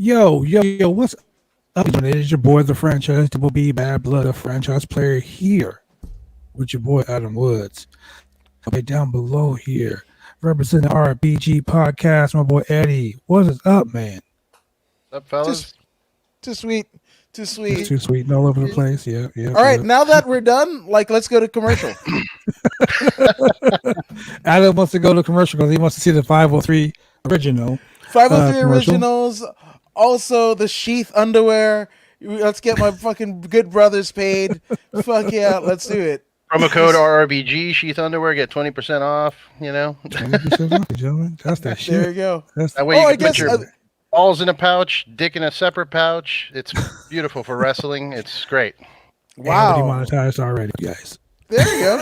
Yo, what's up? It is your boy, the franchise Table B Bad Blood, the franchise player here with your boy Adam Woods. Okay, down below here, representing the RRBG Podcast, my boy Eddie. What is up, man? What's up, fellas? Too sweet. It's too sweet and all over the place. Yeah. All right, now that we're done, let's go to commercial. Adam wants to go to commercial because he wants to see the 503 original. 503 originals. Also, the sheath underwear. Let's get my fucking good brothers paid. Fuck yeah, let's do it. Promo code RRBG, sheath underwear, get 20% off, 20% off, gentlemen. That's that shit. There you go. That way you can put your balls in a pouch, dick in a separate pouch. It's beautiful for wrestling. It's great. Wow. Demonetized already, guys. There you go.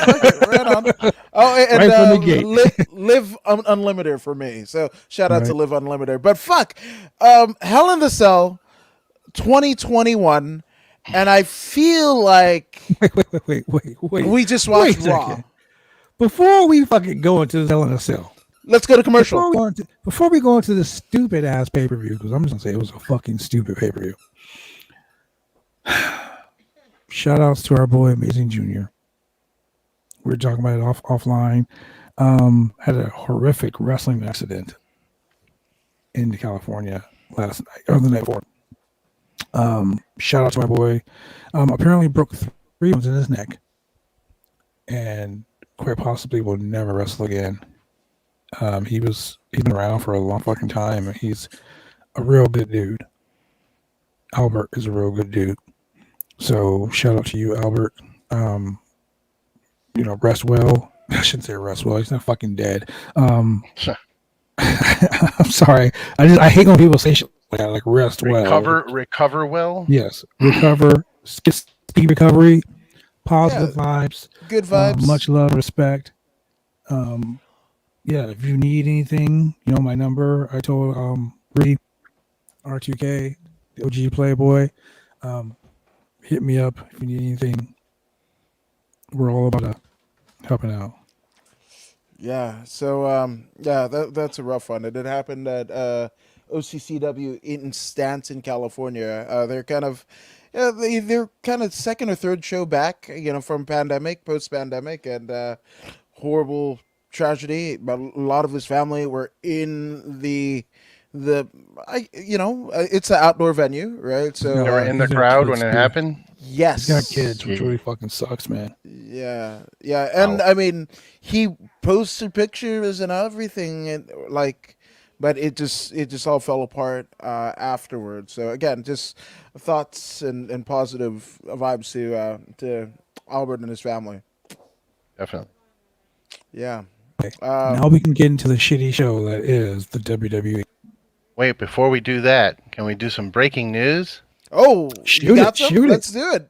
Right on. Oh, and right from the gate. Live Unlimited for me. So shout out to Live Unlimited. But fuck, Hell in the Cell 2021, and I feel like wait. We just watched Raw. Before we fucking go into Hell in the Cell, let's go to commercial. Before we go into this stupid ass pay-per-view, because I'm just gonna say it was a fucking stupid pay-per-view. Shout outs to our boy Amazing Jr. We were talking about it offline. Had a horrific wrestling accident in California last night or the night before. Shout out to my boy. Apparently broke 3 bones in his neck, and quite possibly will never wrestle again. He's been around for a long fucking time. He's a real good dude. Albert is a real good dude. So shout out to you, Albert. Rest well. I shouldn't say rest well. He's not fucking dead. I'm sorry. I hate when people say shit like rest well. Recover well. Yes, recover. Speed recovery. Positive vibes. Good vibes. Much love, respect. If you need anything, my number. I told Bree, R2K, the OG Playboy. Hit me up if you need anything. We're all about helping out. Yeah. So that's a rough one. It had happened at OCCW in Stanton, California. They're kind of second or third show back, from post-pandemic, and horrible tragedy. But a lot of his family were in it's an outdoor venue, right? So they were in the crowd when it happened. Yes, he's got kids, which really fucking sucks, man. Yeah, and I mean, he posted pictures and everything, and but it just all fell apart afterwards. So again, just thoughts and positive vibes to Albert and his family. Definitely. Yeah. Now we can get into the shitty show that is the WWE. Wait, before we do that, can we do some breaking news? Oh, shoot it. Let's do it.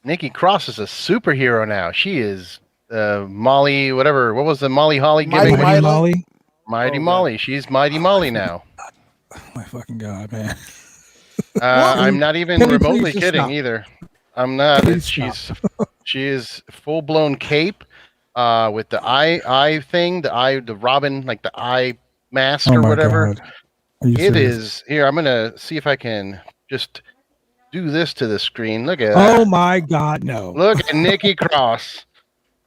Nikki Cross is a superhero now. She is Molly, whatever. What was the Molly Holly gimmick? Mighty Molly. She's Mighty Molly now. Oh my fucking God, man. I'm not even remotely kidding either. I'm not. She is full blown cape with the eye thing, the Robin, like the eye mask or whatever. It is here. I'm gonna see if I can just do this to the screen. Look at that. Oh my God, no. Look at Nikki Cross.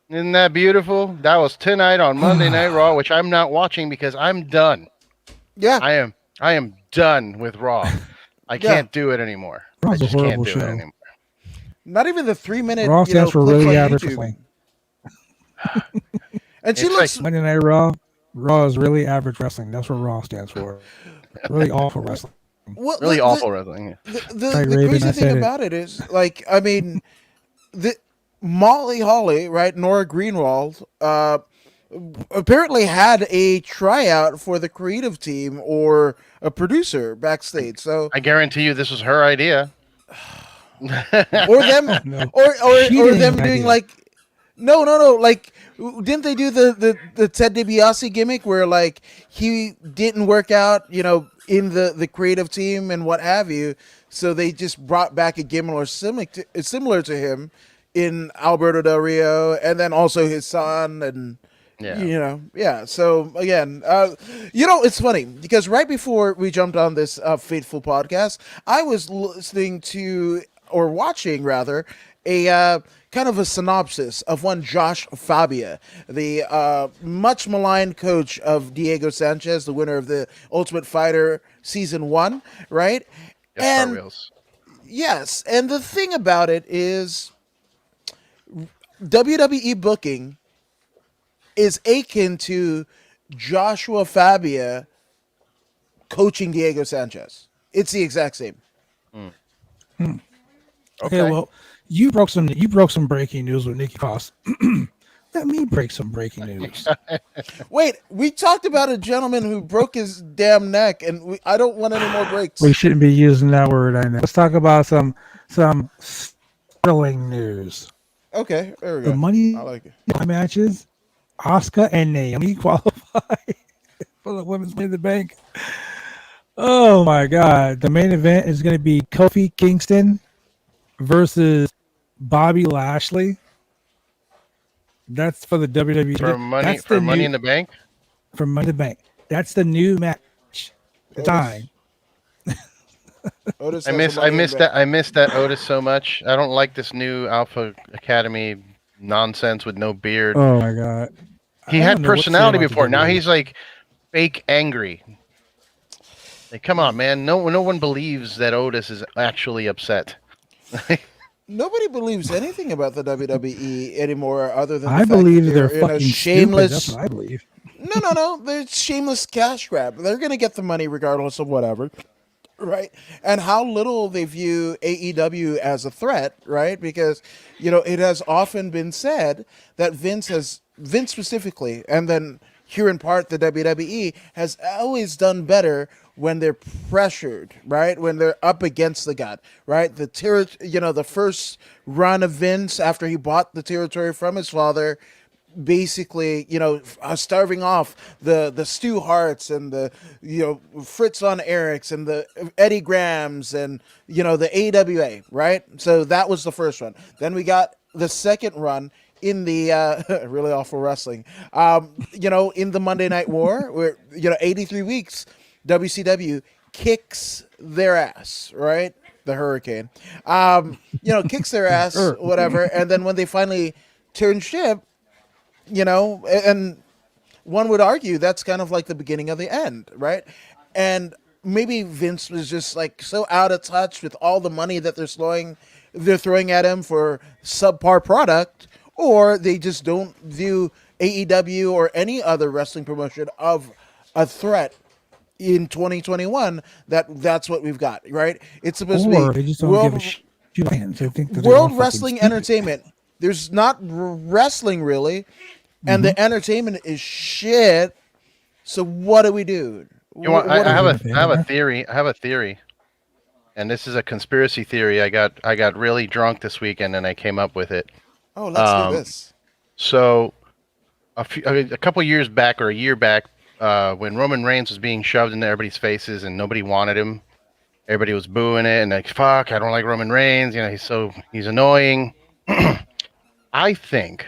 Isn't that beautiful? That was tonight on Monday Night Raw, which I'm not watching because I'm done. Yeah. I am done with Raw. I can't do it anymore. Raw's I just a can't horrible do show. it anymore. Not even the 3-minute Raw stands for really clips on average YouTube. wrestling. And she looks Monday Night Raw. Raw is really average wrestling. That's what Raw stands for. Really awful wrestling. Really awful wrestling. The crazy thing about it is, the Molly Holly, right? Nora Greenwald, apparently had a tryout for the creative team or a producer backstage. So I guarantee you, this was her idea. or them, or them doing no. Didn't they do the Ted DiBiase gimmick where he didn't work out, in the creative team and what have you? So they just brought back a gimmick similar to him in Alberto Del Rio, and then also his son, and Yeah. So again, it's funny because right before we jumped on this fateful podcast, I was listening to or watching rather a kind of a synopsis of one Josh Fabia, the much maligned coach of Diego Sanchez, the winner of the Ultimate Fighter Season 1, right? And yes, and the thing about it is WWE booking is akin to Joshua Fabia coaching Diego Sanchez. It's the exact same. Okay, well, you broke some breaking news with Nikki Cross. Let me break some breaking news. Wait, we talked about a gentleman who broke his damn neck, and I don't want any more breaks. We shouldn't be using that word. I know. Let's talk about some thrilling news. Okay, there we go. The money I like it. Matches. Asuka and Naomi qualify for the Women's Money in the Bank. Oh my God! The main event is going to be Kofi Kingston versus Bobby Lashley. That's for the WWE. For Money in the Bank. For Money in the Bank. That's the new match. Time. Otis I missed that Otis so much. I don't like this new Alpha Academy nonsense with no beard. Oh my God. He had personality before. Now he's like fake angry. Like, come on, man. No one believes that Otis is actually upset. Nobody believes anything about the WWE anymore, other than I believe they're fucking shameless. Stupid. That's what I believe. No. They're shameless cash grab. They're gonna get the money regardless of whatever, right? And how little they view AEW as a threat, right? Because it has often been said that Vince specifically, and then here in part the WWE has always done better when they're pressured, right? When they're up against the gut, right? The first run of Vince after he bought the territory from his father, basically, starving off the Stu Harts and the Fritz von Erichs and the Eddie Grahams and the AWA, right? So that was the first one. Then we got the second run in the really awful wrestling, in the Monday Night War, where 83 weeks, WCW kicks their ass, right? The Hurricane, kicks their ass, whatever, and then when they finally turn ship, and one would argue that's kind of like the beginning of the end, right? And maybe Vince was just like so out of touch with all the money that they're throwing at him for subpar product, or they just don't view AEW or any other wrestling promotion of a threat in 2021. That's what we've got, right? It's supposed to be they just don't give a shit. They think that World Wrestling Entertainment. There's not wrestling really, and the entertainment is shit. So what do we do? I have a theory, and this is a conspiracy theory. I got really drunk this weekend, and I came up with it. Oh, let's do this. So, a couple years back, or a year back, when Roman Reigns was being shoved into everybody's faces and nobody wanted him, everybody was booing it and like, fuck, I don't like Roman Reigns. He's annoying. I think,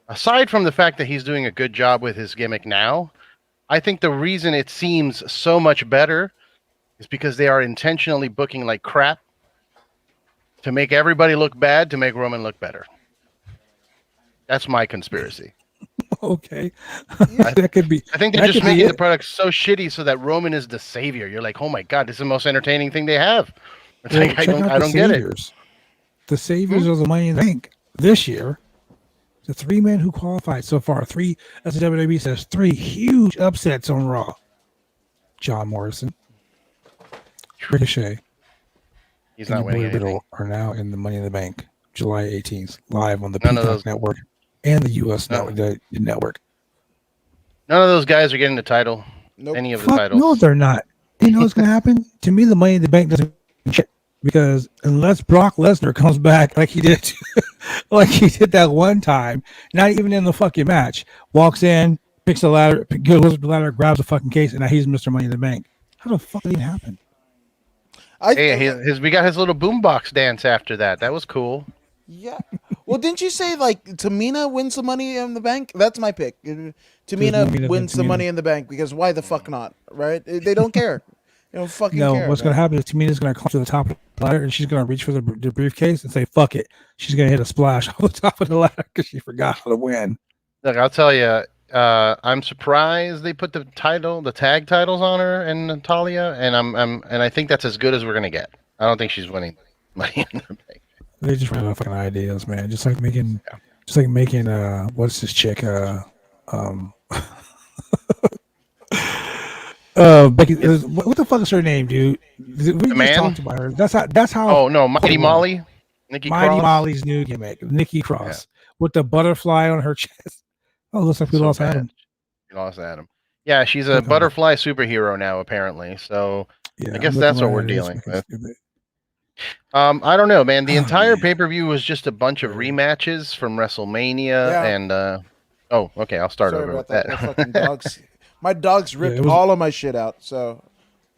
aside from the fact that he's doing a good job with his gimmick now, I think the reason it seems so much better is because they are intentionally booking like crap to make everybody look bad, to make Roman look better. That's my conspiracy. Okay. That could be. I think they're just making the product so shitty so that Roman is the savior. You're like, oh my God, this is the most entertaining thing they have. It's like, I don't get it. The saviors of the Money in the Bank this year, the three men who qualified so far, as the WWE says, 3 huge upsets on Raw. John Morrison, Ricochet, he's not winning anything. Are now in the Money in the Bank, July 18th, live on the Peacock Network and the U.S. network. None of those guys are getting the title. Nope. Any of the titles. No, they're not. You know what's going to happen? To me, the Money in the Bank doesn't shit, because unless Brock Lesnar comes back like he did that one time, not even in the fucking match, walks in, picks the ladder, goes to the ladder, grabs the fucking case, and now he's Mr. Money in the Bank. How the fuck did it happen? We got his little boombox dance after that. That was cool. Yeah. Well, didn't you say like Tamina wins the Money in the Bank? That's my pick. Tamina wins the Money in the Bank because why the fuck not? Right? They don't care. They don't fucking No, care. what's going to happen is Tamina's going to climb to the top of the ladder and she's going to reach for the briefcase and say, fuck it. She's going to hit a splash on the top of the ladder because she forgot how to win. Look, I'll tell you, I'm surprised they put the tag titles on her and Natalia, and I think that's as good as we're going to get. I don't think she's winning Money in the Bank. They just run out of fucking ideas, man. Just like making, what's this chick? Becky. What the fuck is her name, dude? We just talked about her. That's how. Oh no, Mighty Molly, Nikki Mighty Cross. Molly's new gimmick, Nikki Cross, with the butterfly on her chest. Oh, looks like we lost Adam. We lost Adam. Yeah, she's a butterfly superhero now, apparently. So I guess that's what we're dealing with. I don't know, man. The entire pay-per-view was just a bunch of rematches from WrestleMania, and okay, I'll start over with that. My fucking dogs, my dogs ripped all of my shit out. So,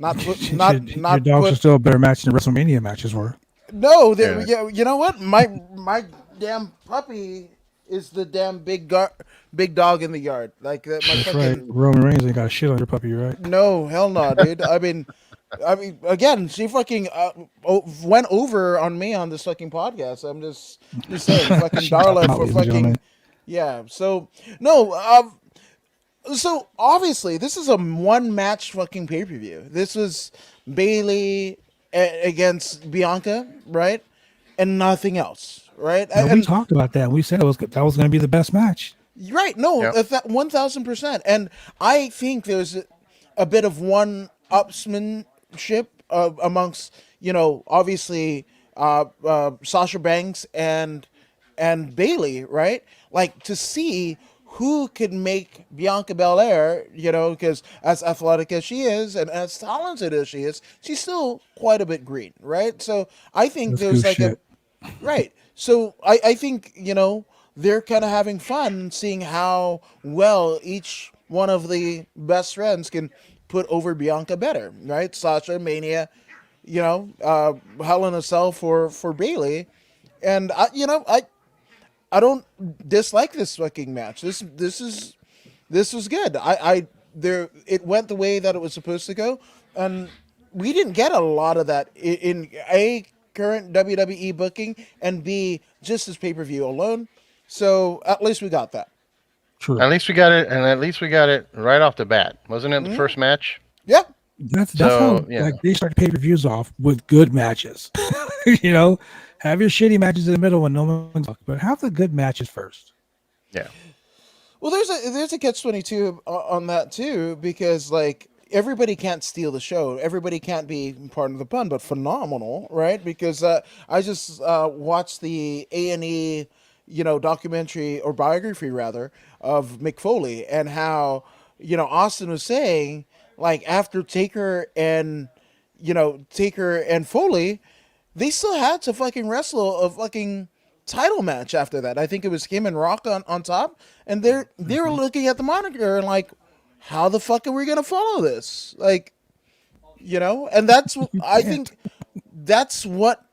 your dogs are still a better match than WrestleMania matches were. No, you know what? My damn puppy is the damn big dog in the yard. Like that. That's right. Roman Reigns ain't got shit on your puppy, right? No, hell no, dude. I mean, again, she fucking went over on me on this fucking podcast. I'm just saying, fucking Darla for fucking So no, so obviously this is a one match fucking pay per view. This was Bayley against Bianca, right, and nothing else, right? No, we talked about that. We said that was going to be the best match. Right? No, 1,000%. And I think there's a bit of one-upsmanship amongst, obviously Sasha Banks and Bayley, right? Like to see who could make Bianca Belair, because as athletic as she is and as talented as she is, she's still quite a bit green, right? So I think there's like right. So I think, they're kind of having fun seeing how well each one of the best friends can put over Bianca better, right? Sasha, Mania, Hell in a Cell for Bayley. And, I don't dislike this fucking match. This was good. It went the way that it was supposed to go. And we didn't get a lot of that in A, current WWE booking, and B, just as pay-per-view alone. So at least we got that. True. At least we got it, and at least we got it right off the bat. Wasn't it the first match? Yeah. That's how they start pay-per-views off with good matches. Have your shitty matches in the middle when no one's talking, but have the good matches first. Yeah. Well, there's a catch-22 on that too, because like everybody can't steal the show. Everybody can't be part of the pun, but phenomenal, right? Because I just watched the A&E, documentary or biography rather of Mick Foley, and how Austin was saying like after Taker and Foley, they still had to fucking wrestle a fucking title match after that. I think it was him and Rock on top, and they were looking at the monitor and like, how the fuck are we gonna follow this? Like, and that's I think that's what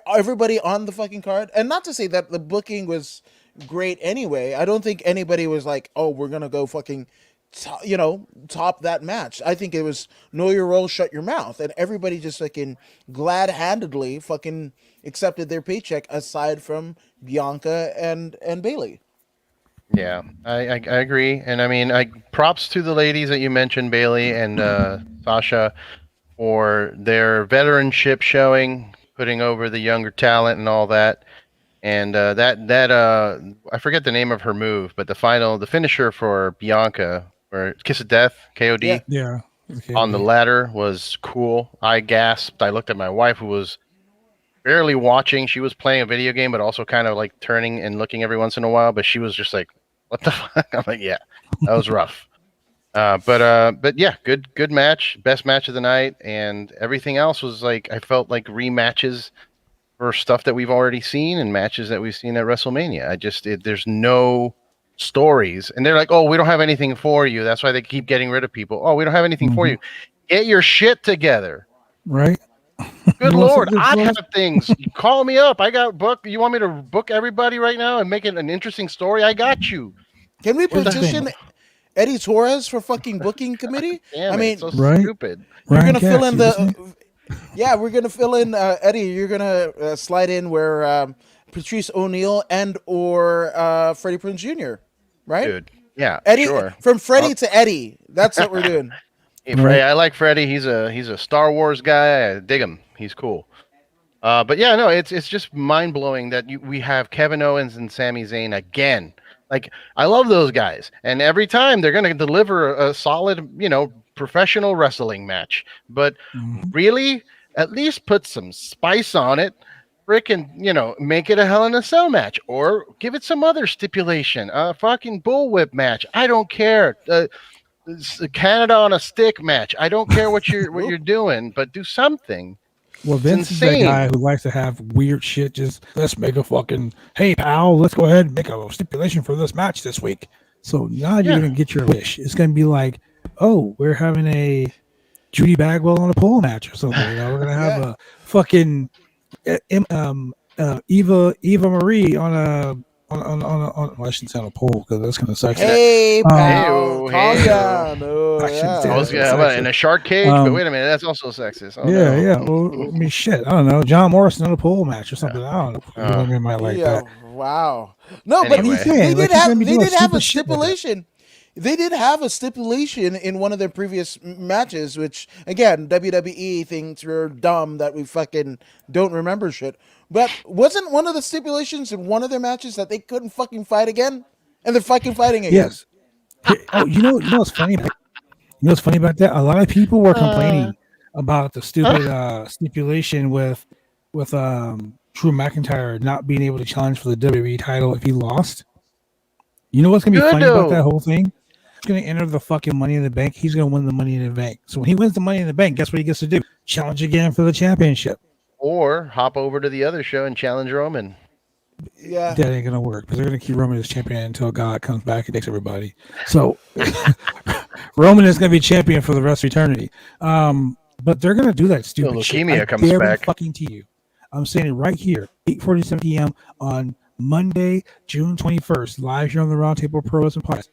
everybody on the fucking card, and not to say that the booking was great anyway. I don't think anybody was like, oh, we're gonna go fucking top that match. I think it was know your role, shut your mouth, and everybody just fucking glad-handedly fucking accepted their paycheck, aside from Bianca and Bayley. Yeah, I agree, and I mean, props to the ladies that you mentioned, Bayley and Sasha, for their veteranship showing, putting over the younger talent and all that. And that I forget the name of her move, but the finisher for Bianca, or Kiss of Death, KOD, on the ladder was cool. I gasped. I looked at my wife, who was barely watching. She was playing a video game, but also kind of like turning and looking every once in a while. But she was just like, "What the fuck?" I'm like, "Yeah, that was rough." But yeah, good match, best match of the night, and everything else was like, I felt like rematches for stuff that we've already seen and matches that we've seen at WrestleMania. There's no stories, and they're like, "Oh, we don't have anything for you." That's why they keep getting rid of people. "Oh, we don't have anything for you. Get your shit together." Right. Good Lord, I have things. Call me up. I got book. You want me to book everybody right now and make it an interesting story? I got you. Can we petition Eddy Torres for fucking booking committee? Damn, I mean, it's so stupid. We're gonna fill in the. Yeah, we're gonna fill in Eddie. You're gonna slide in where Patrice O'Neal and or Freddie Prinze Jr. Right? Dude, yeah, Eddie, sure. From Freddie to Eddie. That's what we're doing. Hey, I like Freddie. He's a Star Wars guy. I dig him. He's cool. But yeah, no, it's just mind blowing that we have Kevin Owens and Sami Zayn again. Like, I love those guys, and every time they're going to deliver a solid, professional wrestling match. But really, at least put some spice on it. Frickin', make it a Hell in a Cell match, or give it some other stipulation. A fucking bullwhip match. I don't care. Canada on a stick match. I don't care what you're doing, but do something. Well, Vince is that guy who likes to have weird shit. Just let's make a fucking, hey pal, let's go ahead and make a stipulation for this match this week. So now you're gonna get your wish. It's gonna be like, oh, we're having a Judy Bagwell on a pole match or something. We're gonna have a fucking Eva Marie on a well, I shouldn't say on a pole because that's kind of sexy. Hey, pal, calm down. In a shark cage, but wait a minute, that's also sexist. Well, I mean, shit, I don't know. John Morrison on a pole match or something. I don't know. Women might like that. Wow. No, anyway. But they did have a stipulation. They did have a stipulation in one of their previous matches, which, again, WWE thinks we're dumb that we fucking don't remember shit. But wasn't one of the stipulations in one of their matches that they couldn't fucking fight again? And they're fucking fighting again. Yes. You know what's funny? What's funny about that? A lot of people were complaining about the stupid stipulation with Drew McIntyre not being able to challenge for the WWE title if he lost. You know what's going to be funny about that whole thing? He's going to enter the fucking Money in the Bank. He's going to win the Money in the Bank. So when he wins the Money in the Bank, guess what he gets to do? Challenge again for the championship. Or hop over to the other show and challenge Roman. Yeah. That ain't going to work because they're going to keep Roman as champion until God comes back and takes everybody. So Roman is going to be champion for the rest of eternity. But they're going to do that stupid shit. Leukemia comes back. Fucking to you. I'm saying it right here, 8:47 p.m. on Monday, June 21st, live here on the Roundtable Pro Wrestling Podcast.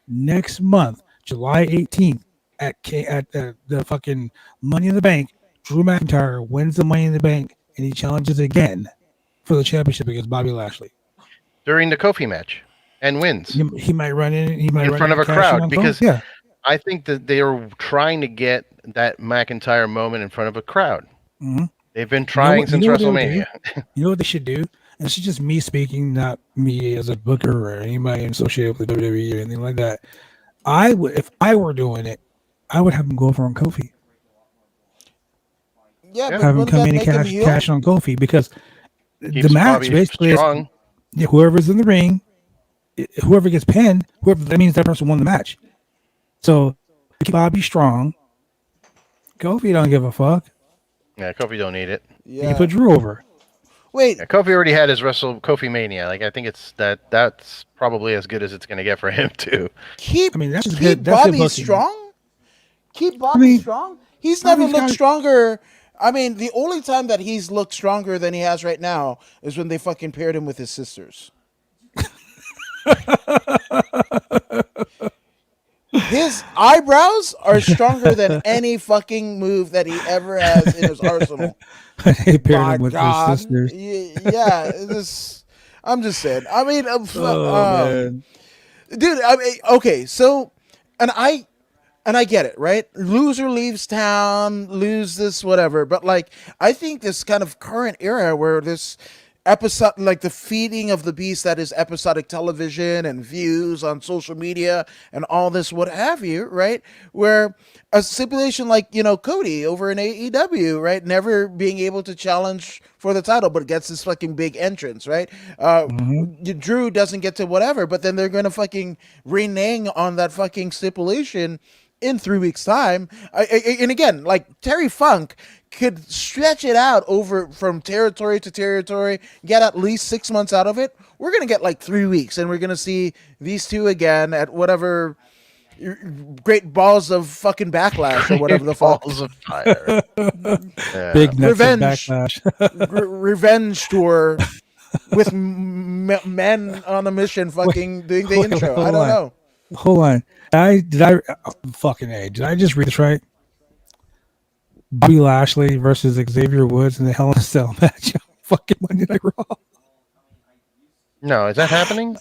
Next month, July 18th, at the fucking Money in the Bank, Drew McIntyre wins the Money in the Bank, and he challenges again for the championship against Bobby Lashley during the Kofi match, and wins. He might run in. He might in run front of a crowd because yeah. I think that they are trying to get that McIntyre moment in front of a crowd. Mm-hmm. They've been trying since WrestleMania. You know what they should do? And this is just me speaking, not me as a booker or anybody associated with the WWE or anything like that. If I were doing it, I would have him go over on Kofi. Yeah, but have him come in and cash on Kofi because the match basically strong. Is whoever's in the ring, whoever gets pinned, that means that person won the match. So keep Bobby strong. Kofi don't give a fuck. Yeah, Kofi don't need it. Yeah. You put Drew over. Wait, Kofi already had his Kofi Mania. Like I think it's that's probably as good as it's going to get for him too. Keep Bobby strong. Keep Bobby strong. He's never looked stronger. I mean, the only time that he's looked stronger than he has right now is when they fucking paired him with his sisters. His eyebrows are stronger than any fucking move that he ever has in his arsenal. He paired him with his sisters. Yeah, I'm just saying. I mean, man. Dude. I mean, okay. So, and I get it, right? Loser leaves town, lose this, whatever. But like, I think this kind of current era where this episode, like the feeding of the beast that is episodic television and views on social media and all this, what have you, right? Where a stipulation like, Cody over in AEW, right? Never being able to challenge for the title, but gets this fucking big entrance, right? Drew doesn't get to whatever, but then they're going to fucking renege on that fucking stipulation in 3 weeks' time. And again, like Terry Funk could stretch it out over from territory to territory, get at least 6 months out of it. We're going to get like 3 weeks, and we're going to see these two again at whatever great balls of fucking backlash or whatever the fuck. Balls of fire. Big nuts of Revenge. backlash. Revenge tour with men on a mission fucking doing the intro. I don't know. Hold on. Did I just read this right? Bobby Lashley versus Xavier Woods in the Hell in a Cell match. Fucking Monday Night Raw. No, is that happening?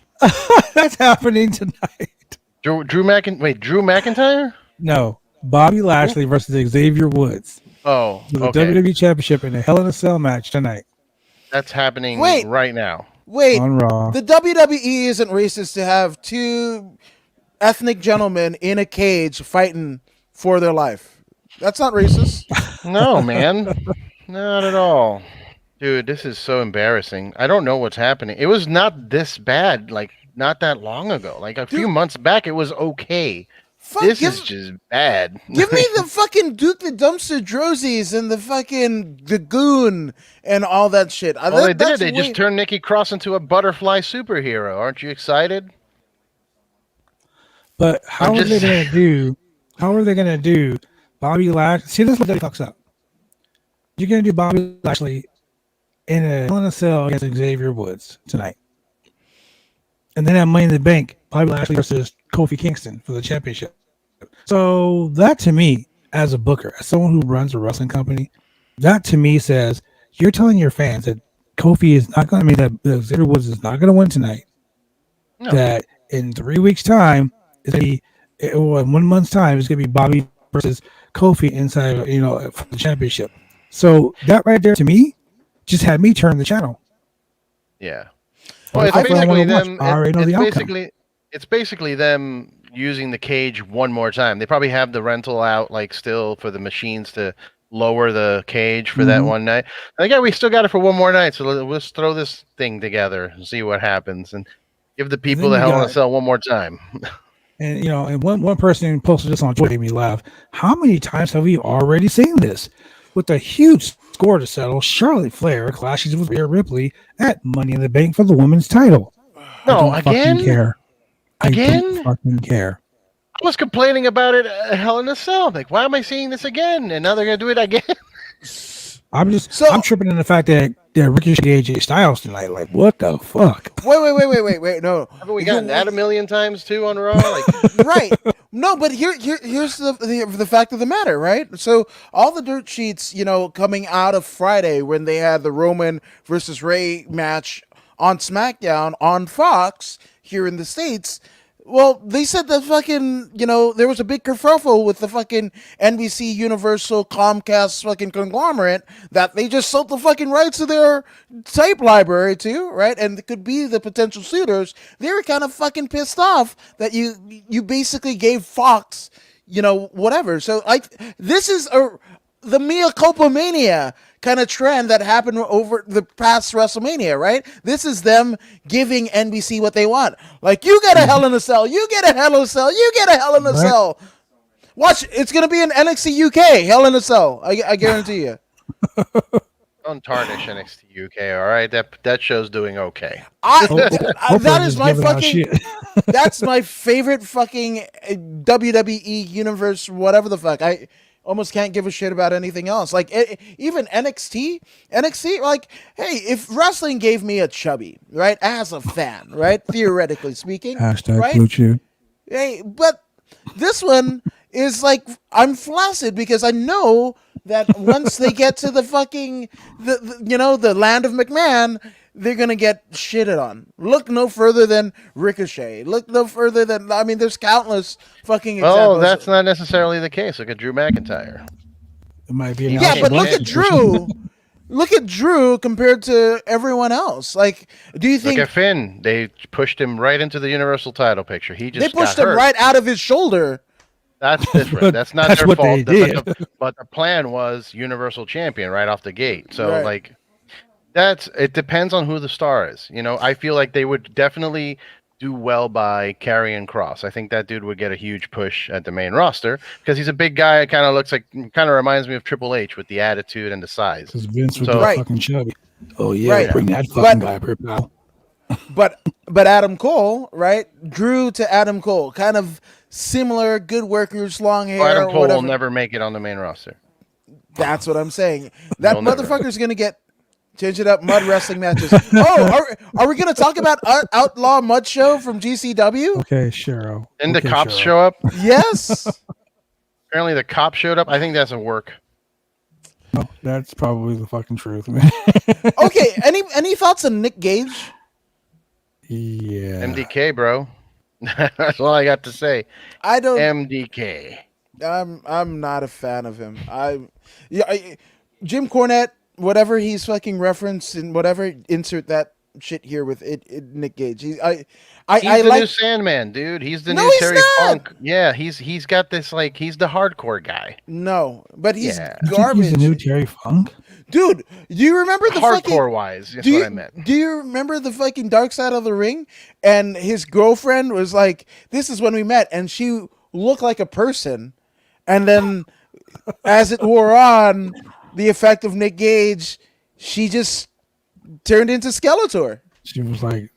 That's happening tonight. Drew McIntyre? No. Bobby Lashley versus Xavier Woods. Oh, The okay. WWE Championship in the Hell in a Cell match tonight. That's happening right now. Wait, on Raw. The WWE isn't racist to have two ethnic gentlemen in a cage fighting for their life. That's not racist. No, man. Not at all. Dude, this is so embarrassing. I don't know what's happening. It was not this bad, like, not that long ago. Like, a few months back, it was okay. This is just bad. Give me the fucking Duke the Dumpster Drozes and the Goon and all that shit. Well, they did. They just turned Nikki Cross into a butterfly superhero. Aren't you excited? But how are they going to do Bobby Lashley? See, this is what that fucks up. You're going to do Bobby Lashley in a Hell in a Cell against Xavier Woods tonight. And then at Money in the Bank, Bobby Lashley versus Kofi Kingston for the championship. So that to me, as a booker, as someone who runs a wrestling company, that to me says you're telling your fans that Kofi is not going to, that Xavier Woods is not going to win tonight. No. That in 3 weeks' time, it's going to be, or in 1 month's time, it's going to be Bobby versus Kofi inside, for the championship. So that right there to me just had me turn the channel. Yeah. Well, it's basically them. It's basically them using the cage one more time. They probably have the rental out, like, still for the machines to lower the cage for that one night. Like, yeah, we still got it for one more night, so let's throw this thing together and see what happens, and give the people the Hell in a Cell one more time. And and one person posted this on Twitter, made me laugh. How many times have we already seen this? With a huge score to settle, Charlotte Flair clashes with Rhea Ripley at Money in the Bank for the women's title. No, I don't fucking care. I was complaining about it at Hell in a Cell. Like, why am I seeing this again? And now they're going to do it again. I'm tripping in the fact that Ricochet AJ Styles tonight. Like, what the fuck? Wait. No. Haven't we gotten that a million times too on Raw? Like, right. No, but here's the fact of the matter, right? So all the dirt sheets, coming out of Friday when they had the Roman versus Ray match on SmackDown on Fox here in the States. Well, they said that fucking, there was a big kerfuffle with the fucking NBC Universal Comcast fucking conglomerate that they just sold the fucking rights to their tape library to, right? And it could be the potential suitors. They were kind of fucking pissed off that you basically gave Fox, whatever. So this is the Mea Culpa Mania kind of trend that happened over the past WrestleMania, right? This is them giving NBC what they want. Like, you get a Hell in a Cell, you get a Hell in a Cell, you get a Hell in a Cell. Watch, it's going to be an NXT UK Hell in a Cell. I guarantee you. Don't tarnish NXT UK, all right? That show's doing okay. That is my fucking... That's my favorite fucking WWE universe, whatever the fuck. I almost can't give a shit about anything else. Like, even NXT, like, hey, if wrestling gave me a chubby, right, as a fan, right, theoretically speaking, right? Blue Chew. Hey, but this one is like, I'm flaccid because I know that once they get to the fucking, the land of McMahon, they're going to get shitted on. Look no further than Ricochet. Look no further than, there's countless fucking examples. Oh, that's not necessarily the case. Look at Drew McIntyre. It might be. Yeah, but look at Drew. Look at Drew compared to everyone else. Like, do you think... Look at Finn. They pushed him right into the Universal title picture. He just They pushed him right out of his shoulder. That's different. That's not their fault. But the plan was Universal Champion right off the gate. So, right. It depends on who the star is. I feel like they would definitely do well by Karrion Kross. I think that dude would get a huge push at the main roster because he's a big guy. It kind of reminds me of Triple H with the attitude and the size. Because Vince would be fucking chubby. Oh yeah, bring that fucking guy up here, pal. But Adam Cole, right? Drew to Adam Cole, kind of similar, good workers, long hair, Adam or Cole whatever. will never make it on the main roster. That's what I'm saying. That He'll never. motherfucker's gonna get change it up mud wrestling matches. Oh, are we gonna talk about Outlaw Mud Show from GCW? Okay, Cheryl. Didn't the cops Cheryl. show up? Yes. Apparently the cops showed up. I think that's a work. No, that's probably the fucking truth, man. Okay. Any thoughts on Nick Gage? Yeah. MDK, bro. That's all I got to say. I don't. MDK. I'm not a fan of him. Jim Cornette, whatever he's fucking referenced and whatever, insert that shit here with Nick Gage. He's the new Sandman, dude. He's the new Terry Funk. Yeah, he's got this like he's the hardcore guy. No, but he's You garbage. think he's the new Terry Funk? Dude, do you remember the hardcore wise? That's what I meant. Do you remember the fucking Dark Side of the Ring? And his girlfriend was like, "This is when we met," and she looked like a person. And then, as it wore on, the effect of Nick Gage, she just turned into Skeletor. She was like,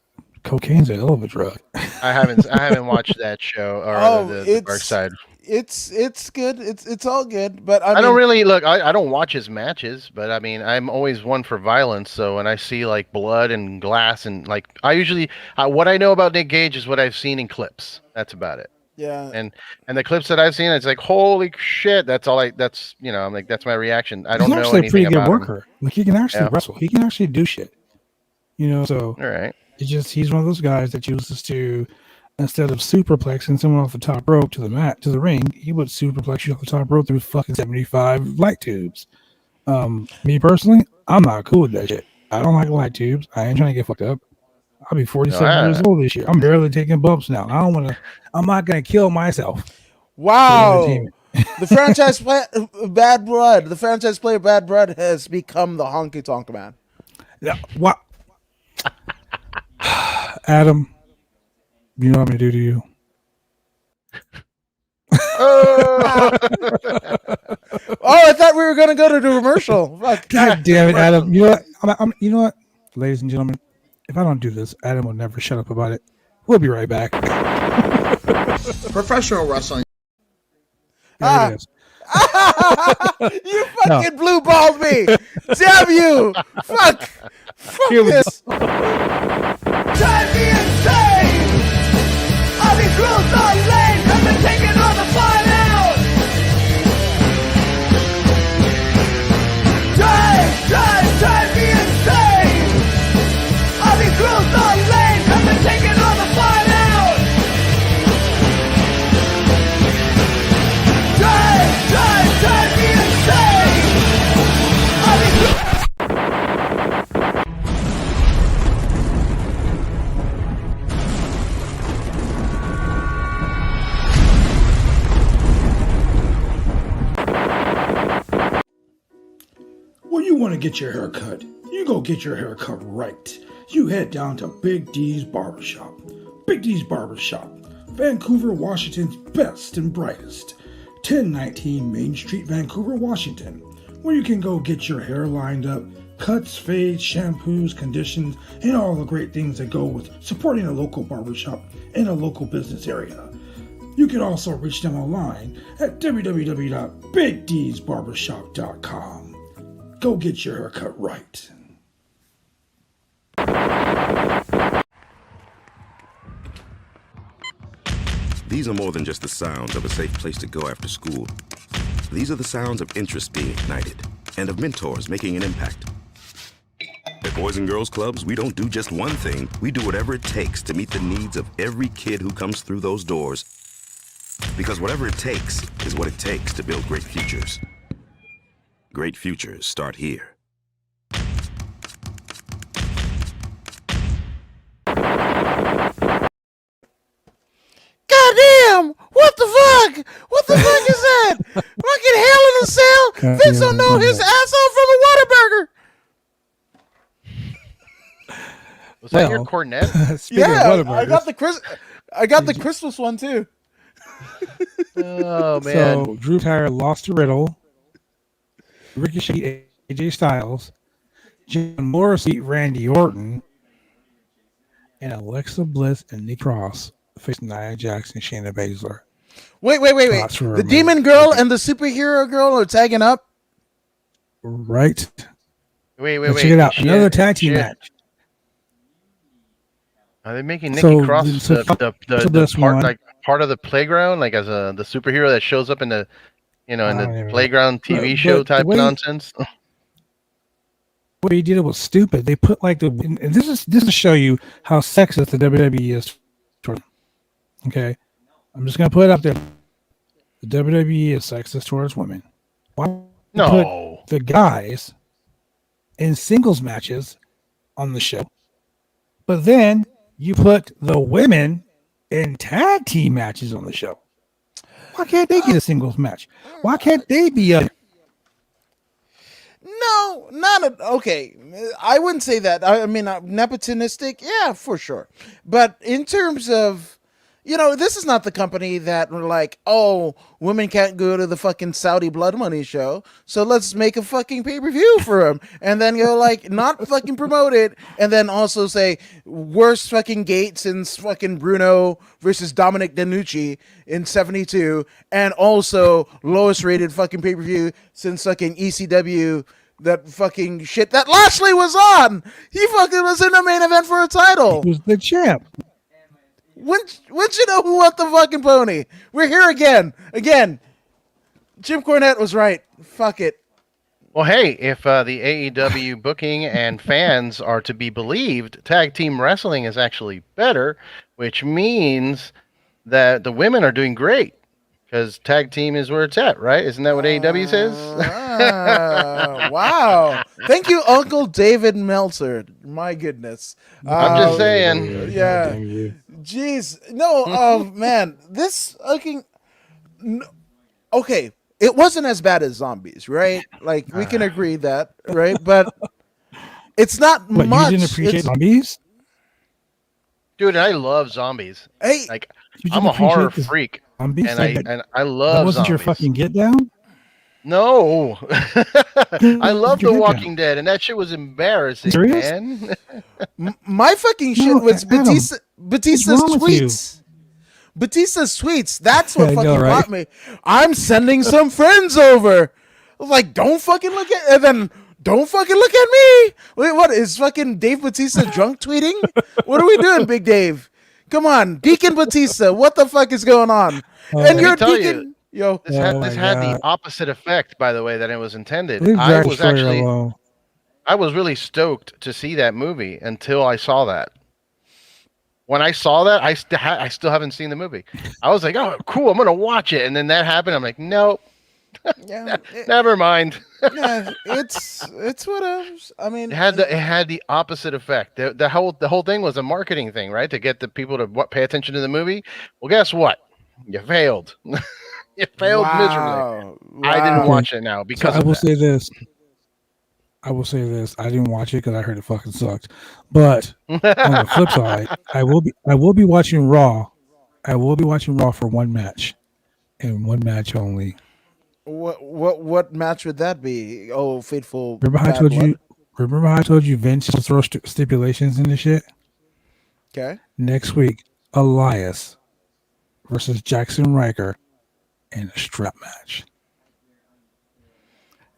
"Cocaine's a hell of a drug." I haven't watched that show or the Dark Side. It's good. It's all good. But I don't really look. I don't watch his matches, but I mean, I'm always one for violence. So when I see like blood and glass and like, I usually what I know about Nick Gage is what I've seen in clips. That's about it. Yeah. And the clips that I've seen, it's like, holy shit. That's all that's I'm like, that's my reaction. I don't know anything about him. He's actually a pretty good worker. Like he can actually wrestle. He can actually do shit. So all right. He's one of those guys that chooses to, instead of superplexing someone off the top rope to the ring, he would superplex you off the top rope through fucking 75 light tubes. Me personally, I'm not cool with that shit. I don't like light tubes. I ain't trying to get fucked up. I'll be 47 years old this year. I'm barely taking bumps now. I'm not gonna kill myself. Wow. The franchise Bad Blood. The franchise player Bad Blood has become the honky tonk man. Yeah. What? Adam, you know what I'm gonna do to you? Oh, I thought we were gonna go to the commercial. Fuck. God damn it, Adam. You know what? You know what, ladies and gentlemen, if I don't do this, Adam will never shut up about it. We'll be right back. Professional wrestling. You fucking blue balled me. Damn you. Fuck this. Drive me insane. All these rules are lame. Have been taking all the fun out. Drive me insane. All these rules are lame. Have been taking all the fun out. Drive me insane. All these When you want to get your hair cut, you go get your hair cut right. You head down to Big D's Barbershop. Big D's Barbershop, Vancouver, Washington's best and brightest. 1019 Main Street, Vancouver, Washington, where you can go get your hair lined up, cuts, fades, shampoos, conditions, and all the great things that go with supporting a local barbershop in a local business area. You can also reach them online at www.bigdsbarbershop.com. Go get your haircut right. These are more than just the sounds of a safe place to go after school. These are the sounds of interest being ignited and of mentors making an impact. At Boys and Girls Clubs, we don't do just one thing. We do whatever it takes to meet the needs of every kid who comes through those doors. Because whatever it takes is what it takes to build great futures. Great futures start here. Goddamn! What the fuck? What the fuck is that? Fucking Hell in a Cell? Vince don't know his asshole from a Whataburger. Was that your cornet? Yeah, I got the Christmas one too. Oh man! So Drew Tyler lost to Riddle, Ricochet, AJ Styles, John Morrissey, Randy Orton, and Alexa Bliss and Nick Cross faced Nia Jax and Shayna Baszler. Wait. The demon girl and the superhero girl are tagging up. Right. Wait. Check it out. Another tag team match. Are they making Nikki Cross the part of the playground, like as the superhero that shows up in the in the playground TV show type nonsense? What he did was stupid. They put like and this is to show you how sexist the WWE is. Okay, I'm just gonna put it up there. The WWE is sexist towards women. Why put the guys in singles matches on the show, but then you put the women in tag team matches on the show? Why can't they get a singles match? Why can't they be a... No, okay. I wouldn't say that. I mean, nepotistic, yeah, for sure. But in terms of, this is not the company that were like, oh, women can't go to the fucking Saudi blood money show, so let's make a fucking pay-per-view for them. And then go like, not fucking promote it, and then also say, worst fucking gate since fucking Bruno versus Dominic DeNucci in 72, and also lowest rated fucking pay-per-view since fucking ECW, that fucking shit that Lashley was on. He fucking was in the main event for a title. He was the champ. Once you know who won the fucking pony? We're here again. Jim Cornette was right. Fuck it. Well, hey, if the AEW booking and fans are to be believed, tag team wrestling is actually better, which means that the women are doing great because tag team is where it's at, right? Isn't that what AEW says? Wow. Thank you, Uncle David Meltzer. My goodness. I'm just saying. Yeah. Jeez. No, oh, man. This fucking... Okay. It wasn't as bad as zombies, right? Like, we can agree that, right? But it's not much. You didn't appreciate zombies? Dude, I love zombies. Hey, like, I'm a horror freak. Zombies? And I love that wasn't zombies. Your fucking get down? No. I love The Walking Dead, and that shit was embarrassing, man. My fucking shit was Batista's tweets. Batista's tweets. That's what fucking got me. I'm sending some friends over. I was like, don't fucking look at, and then don't fucking look at me. Wait, what is fucking Dave Batista drunk tweeting? What are we doing, Big Dave? Come on, Deacon Batista. What the fuck is going on? And you're Deacon. Yo, this had the opposite effect, by the way, than it was intended. I was really stoked to see that movie until I saw that. When I saw that, I still haven't seen the movie. I was like, oh, cool, I'm going to watch it. And then that happened. I'm like, nope. Yeah, never mind. Yeah, it's whatever. I mean, it had the opposite effect. The whole thing was a marketing thing, right? To get the people to pay attention to the movie. Well, guess what? You failed. You failed miserably. Wow. I didn't watch it now because I will say this. I didn't watch it because I heard it fucking sucked. But on the flip side, I will be watching Raw. I will be watching Raw for one match, and one match only. What match would that be? Oh, fateful. Remember how I told you Vince will throw stipulations in the shit? Okay. Next week, Elias versus Jackson Riker in a strap match.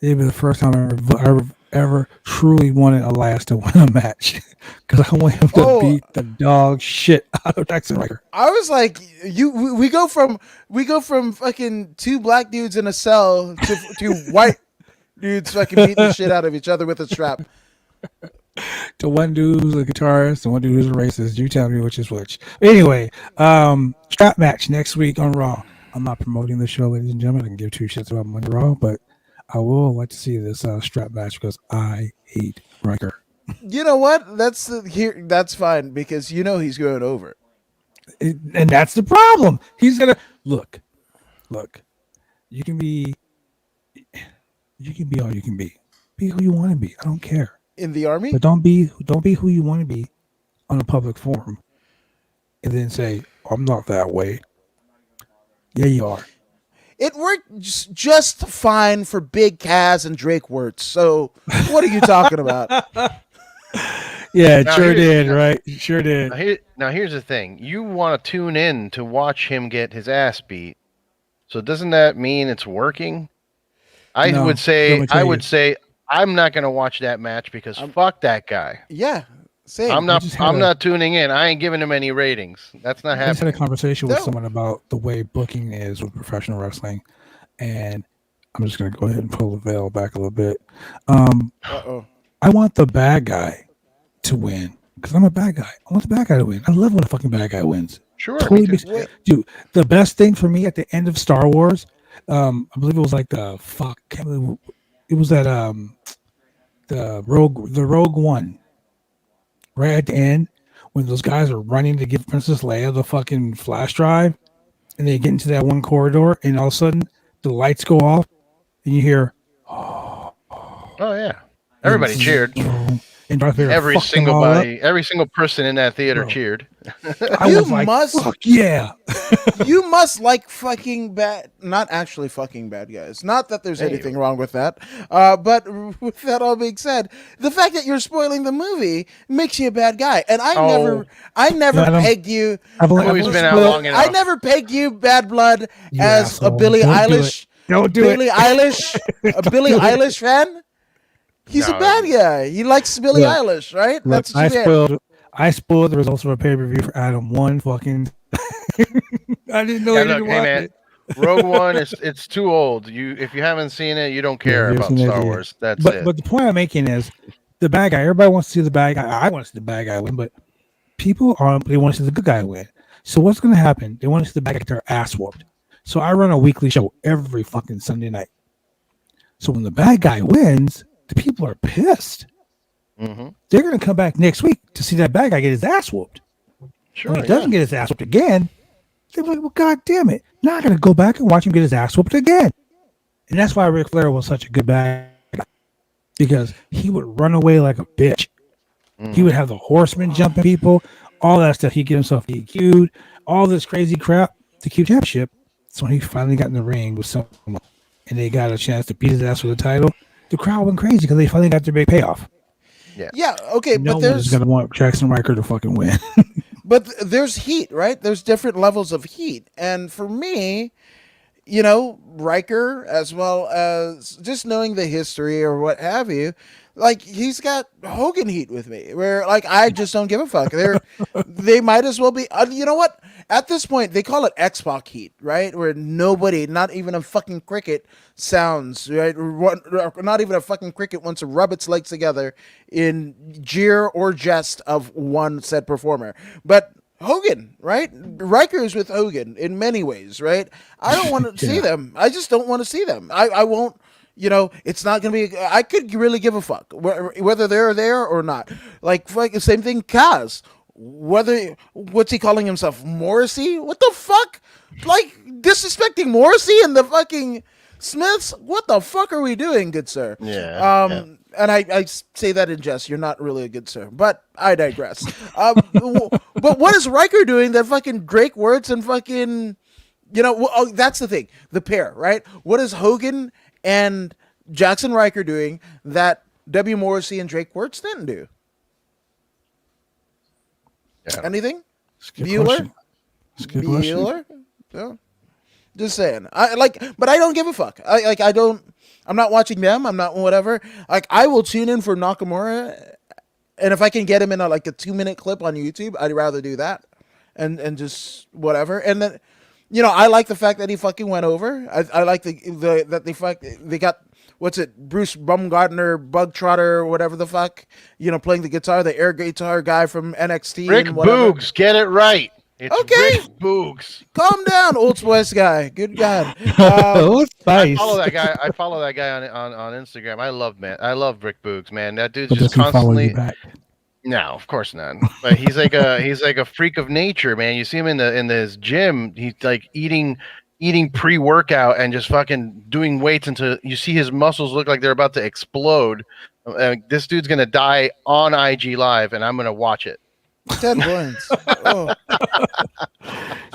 It'd be the first time I ever truly wanted Elias to win a match because I want him to beat the dog shit out of Jackson Riker. I was like, we go from fucking two black dudes in a cell to white dudes fucking beating the shit out of each other with a strap. To one dude who's a guitarist and one dude who's a racist. You tell me which is which. Anyway, strap match next week on Raw. I'm not promoting the show, ladies and gentlemen. I can give two shits about Monday Raw, but I will like to see this strap match because I hate Riker. You know what? That's fine because he's going over. And that's the problem. He's gonna look. You can be all you can be. Be who you want to be. I don't care. In the army, but don't be who you want to be on a public forum, and then say I'm not that way. Yeah, you are. It worked just fine for Big Cass and Drake Wirtz. So what are you talking about? Yeah, it sure did, right? Sure did. Now here's the thing. You want to tune in to watch him get his ass beat. So doesn't that mean it's working? I No, would let say me tell you. I'm not going to watch that match because fuck that guy. Yeah, same. I'm not tuning in. I ain't giving him any ratings. That's not I just had a happening. conversation with someone about the way booking is with professional wrestling, and I'm just going to go ahead and pull the veil back a little bit. I want the bad guy to win because I'm a bad guy. I want the bad guy to win. I love when a fucking bad guy wins. Sure, Totally dude, the best thing for me at the end of Star Wars, I believe it was like it was that the Rogue One, right at the end when those guys are running to give Princess Leia the fucking flash drive, and they get into that one corridor, and all of a sudden the lights go off, and you hear, oh yeah, everybody cheered. And every single person in that theater cheered. Fuck yeah. You must like fucking not actually fucking bad guys. Not that there's anything wrong with that. But with that all being said, the fact that you're spoiling the movie makes you a bad guy. And I never pegged you. I never pegged you, Bad Blood, as a Billie Eilish. Don't do Billie Eilish, a Billie Eilish fan. He's a bad guy. He likes Billie Eilish, right? That's what I spoiled the results of a pay-per-view for Adam one fucking. I didn't know. Man, Rogue One it's too old. If you haven't seen it, you don't care about Star Wars. That's it. But the point I'm making is the bad guy. Everybody wants to see the bad guy. I want to see the bad guy win, but they want to see the good guy win. So what's going to happen? They want to see the bad guy get their ass whooped. So I run a weekly show every fucking Sunday night. So when the bad guy wins, the people are pissed. Mm-hmm. They're going to come back next week to see that bad guy get his ass whooped. Sure, when he doesn't get his ass whooped again, they're like, well, God damn it. Now I'm going to go back and watch him get his ass whooped again. And that's why Ric Flair was such a good bad guy. Because he would run away like a bitch. Mm. He would have the horsemen jumping people, all that stuff. He'd get himself DQ'd, all this crazy crap to keep championship. So when he finally got in the ring with someone and they got a chance to beat his ass for the title, the crowd went crazy because they finally got their big payoff. Yeah. Okay, no but there's gonna want Jackson Riker to fucking win. But there's heat, right? There's different levels of heat, and for me, Riker, as well as just knowing the history or what have you, like he's got Hogan heat with me, where like I just don't give a fuck. They might as well be. You know what? At this point, they call it X-Pac heat, right? Where nobody, not even a fucking cricket, sounds right. Not even a fucking cricket wants to rub its legs together in jeer or jest of one said performer, but. Hogan, right? Riker is with Hogan in many ways, right? I don't want to see them. I just don't want to see them. I won't, it's not going to be, I could really give a fuck whether they're there or not. Like same thing, Kaz. What's he calling himself? Morrissey? What the fuck? Like disrespecting Morrissey and the fucking Smiths? What the fuck are we doing, good sir? Yeah. And I say that in jest. You're not really a good sir, but I digress. But what is Riker doing that fucking Drake Wirtz and fucking, that's the thing. The pair, right? What is Hogan and Jackson Riker doing that W. Morrissey and Drake Wirtz didn't do? Yeah. Anything? Bueller? Bueller? Yeah. Just saying. But I don't give a fuck. I'm not watching them. I'm not whatever. Like, I will tune in for Nakamura, and if I can get him in a 2-minute clip on YouTube, I'd rather do that, and just whatever. And then, I like the fact that he fucking went over. I like that they got what's it, Bruce Baumgartner, Bug Trotter, whatever the fuck, playing the guitar, the air guitar guy from NXT. Rick Boogs, get it right. It's okay, Rick Boogs. Calm down, Old Spice guy. Good God. Old Spice. I follow that guy on Instagram. I love Rick Boogs, man. That dude's just constantly. No, of course not. But he's like a freak of nature, man. You see him in his gym. He's like eating pre-workout and just fucking doing weights until you see his muscles look like they're about to explode. This dude's gonna die on IG Live, and I'm gonna watch it. 10 points. Oh.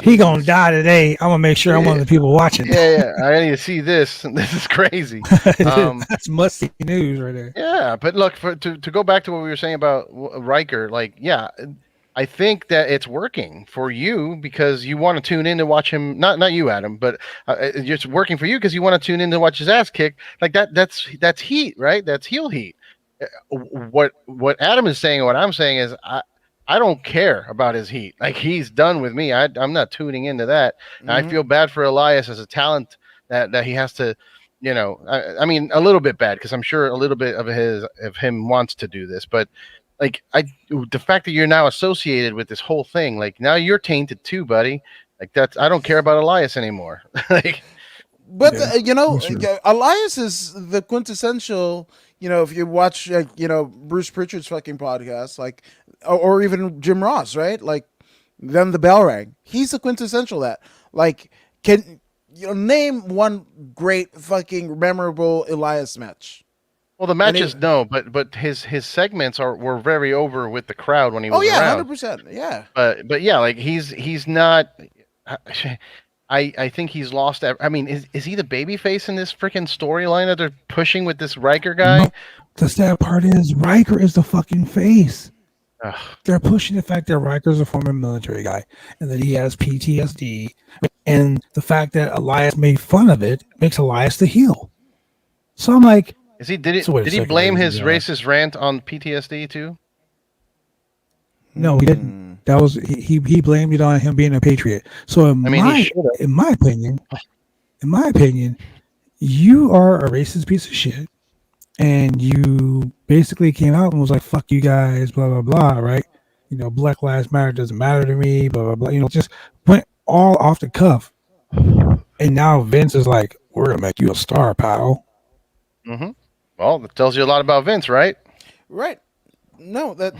He gonna die today. I'm gonna make sure I'm one of the people watching. Yeah. I need to see this. This is crazy. That's must-see news right there. Yeah, but look, to go back to what we were saying about Riker, I think that it's working for you because you want to tune in to watch him. Not you, Adam, but it's working for you because you want to tune in to watch his ass kick. Like that's heat, right? That's heel heat. What Adam is saying, and what I'm saying is, I don't care about his heat. Like, he's done with me. I'm not tuning into that. Mm-hmm. I feel bad for Elias as a talent that he has to, I mean, a little bit bad because I'm sure a little bit of him wants to do this, but. Like, the fact that you're now associated with this whole thing, like, now you're tainted too, buddy. Like, I don't care about Elias anymore. Like, but Elias is the quintessential. If you watch, Bruce Pritchard's fucking podcast, like, or even Jim Ross, right? Like, then the bell rang. He's the quintessential that. Like, can name one great fucking memorable Elias match? Well, the matches but his segments were very over with the crowd when he was around. 100%, yeah. But yeah, like he's not. I think he's lost. I mean, is he the babyface in this freaking storyline that they're pushing with this Riker guy? No, the sad part is Riker is the fucking face. Ugh. They're pushing the fact that Riker's a former military guy and that he has PTSD, and the fact that Elias made fun of it makes Elias the heel. So I'm like. Did he blame his racist rant on PTSD too? No, he didn't. That was he blamed it on him being a patriot. So in my opinion, you are a racist piece of shit, and you basically came out and was like, "Fuck you guys," blah blah blah, right? Black Lives Matter doesn't matter to me, blah blah blah. Just went all off the cuff, and now Vince is like, "We're gonna make you a star, pal." Mm-hmm. Well, that tells you a lot about Vince, right? Right. No, that.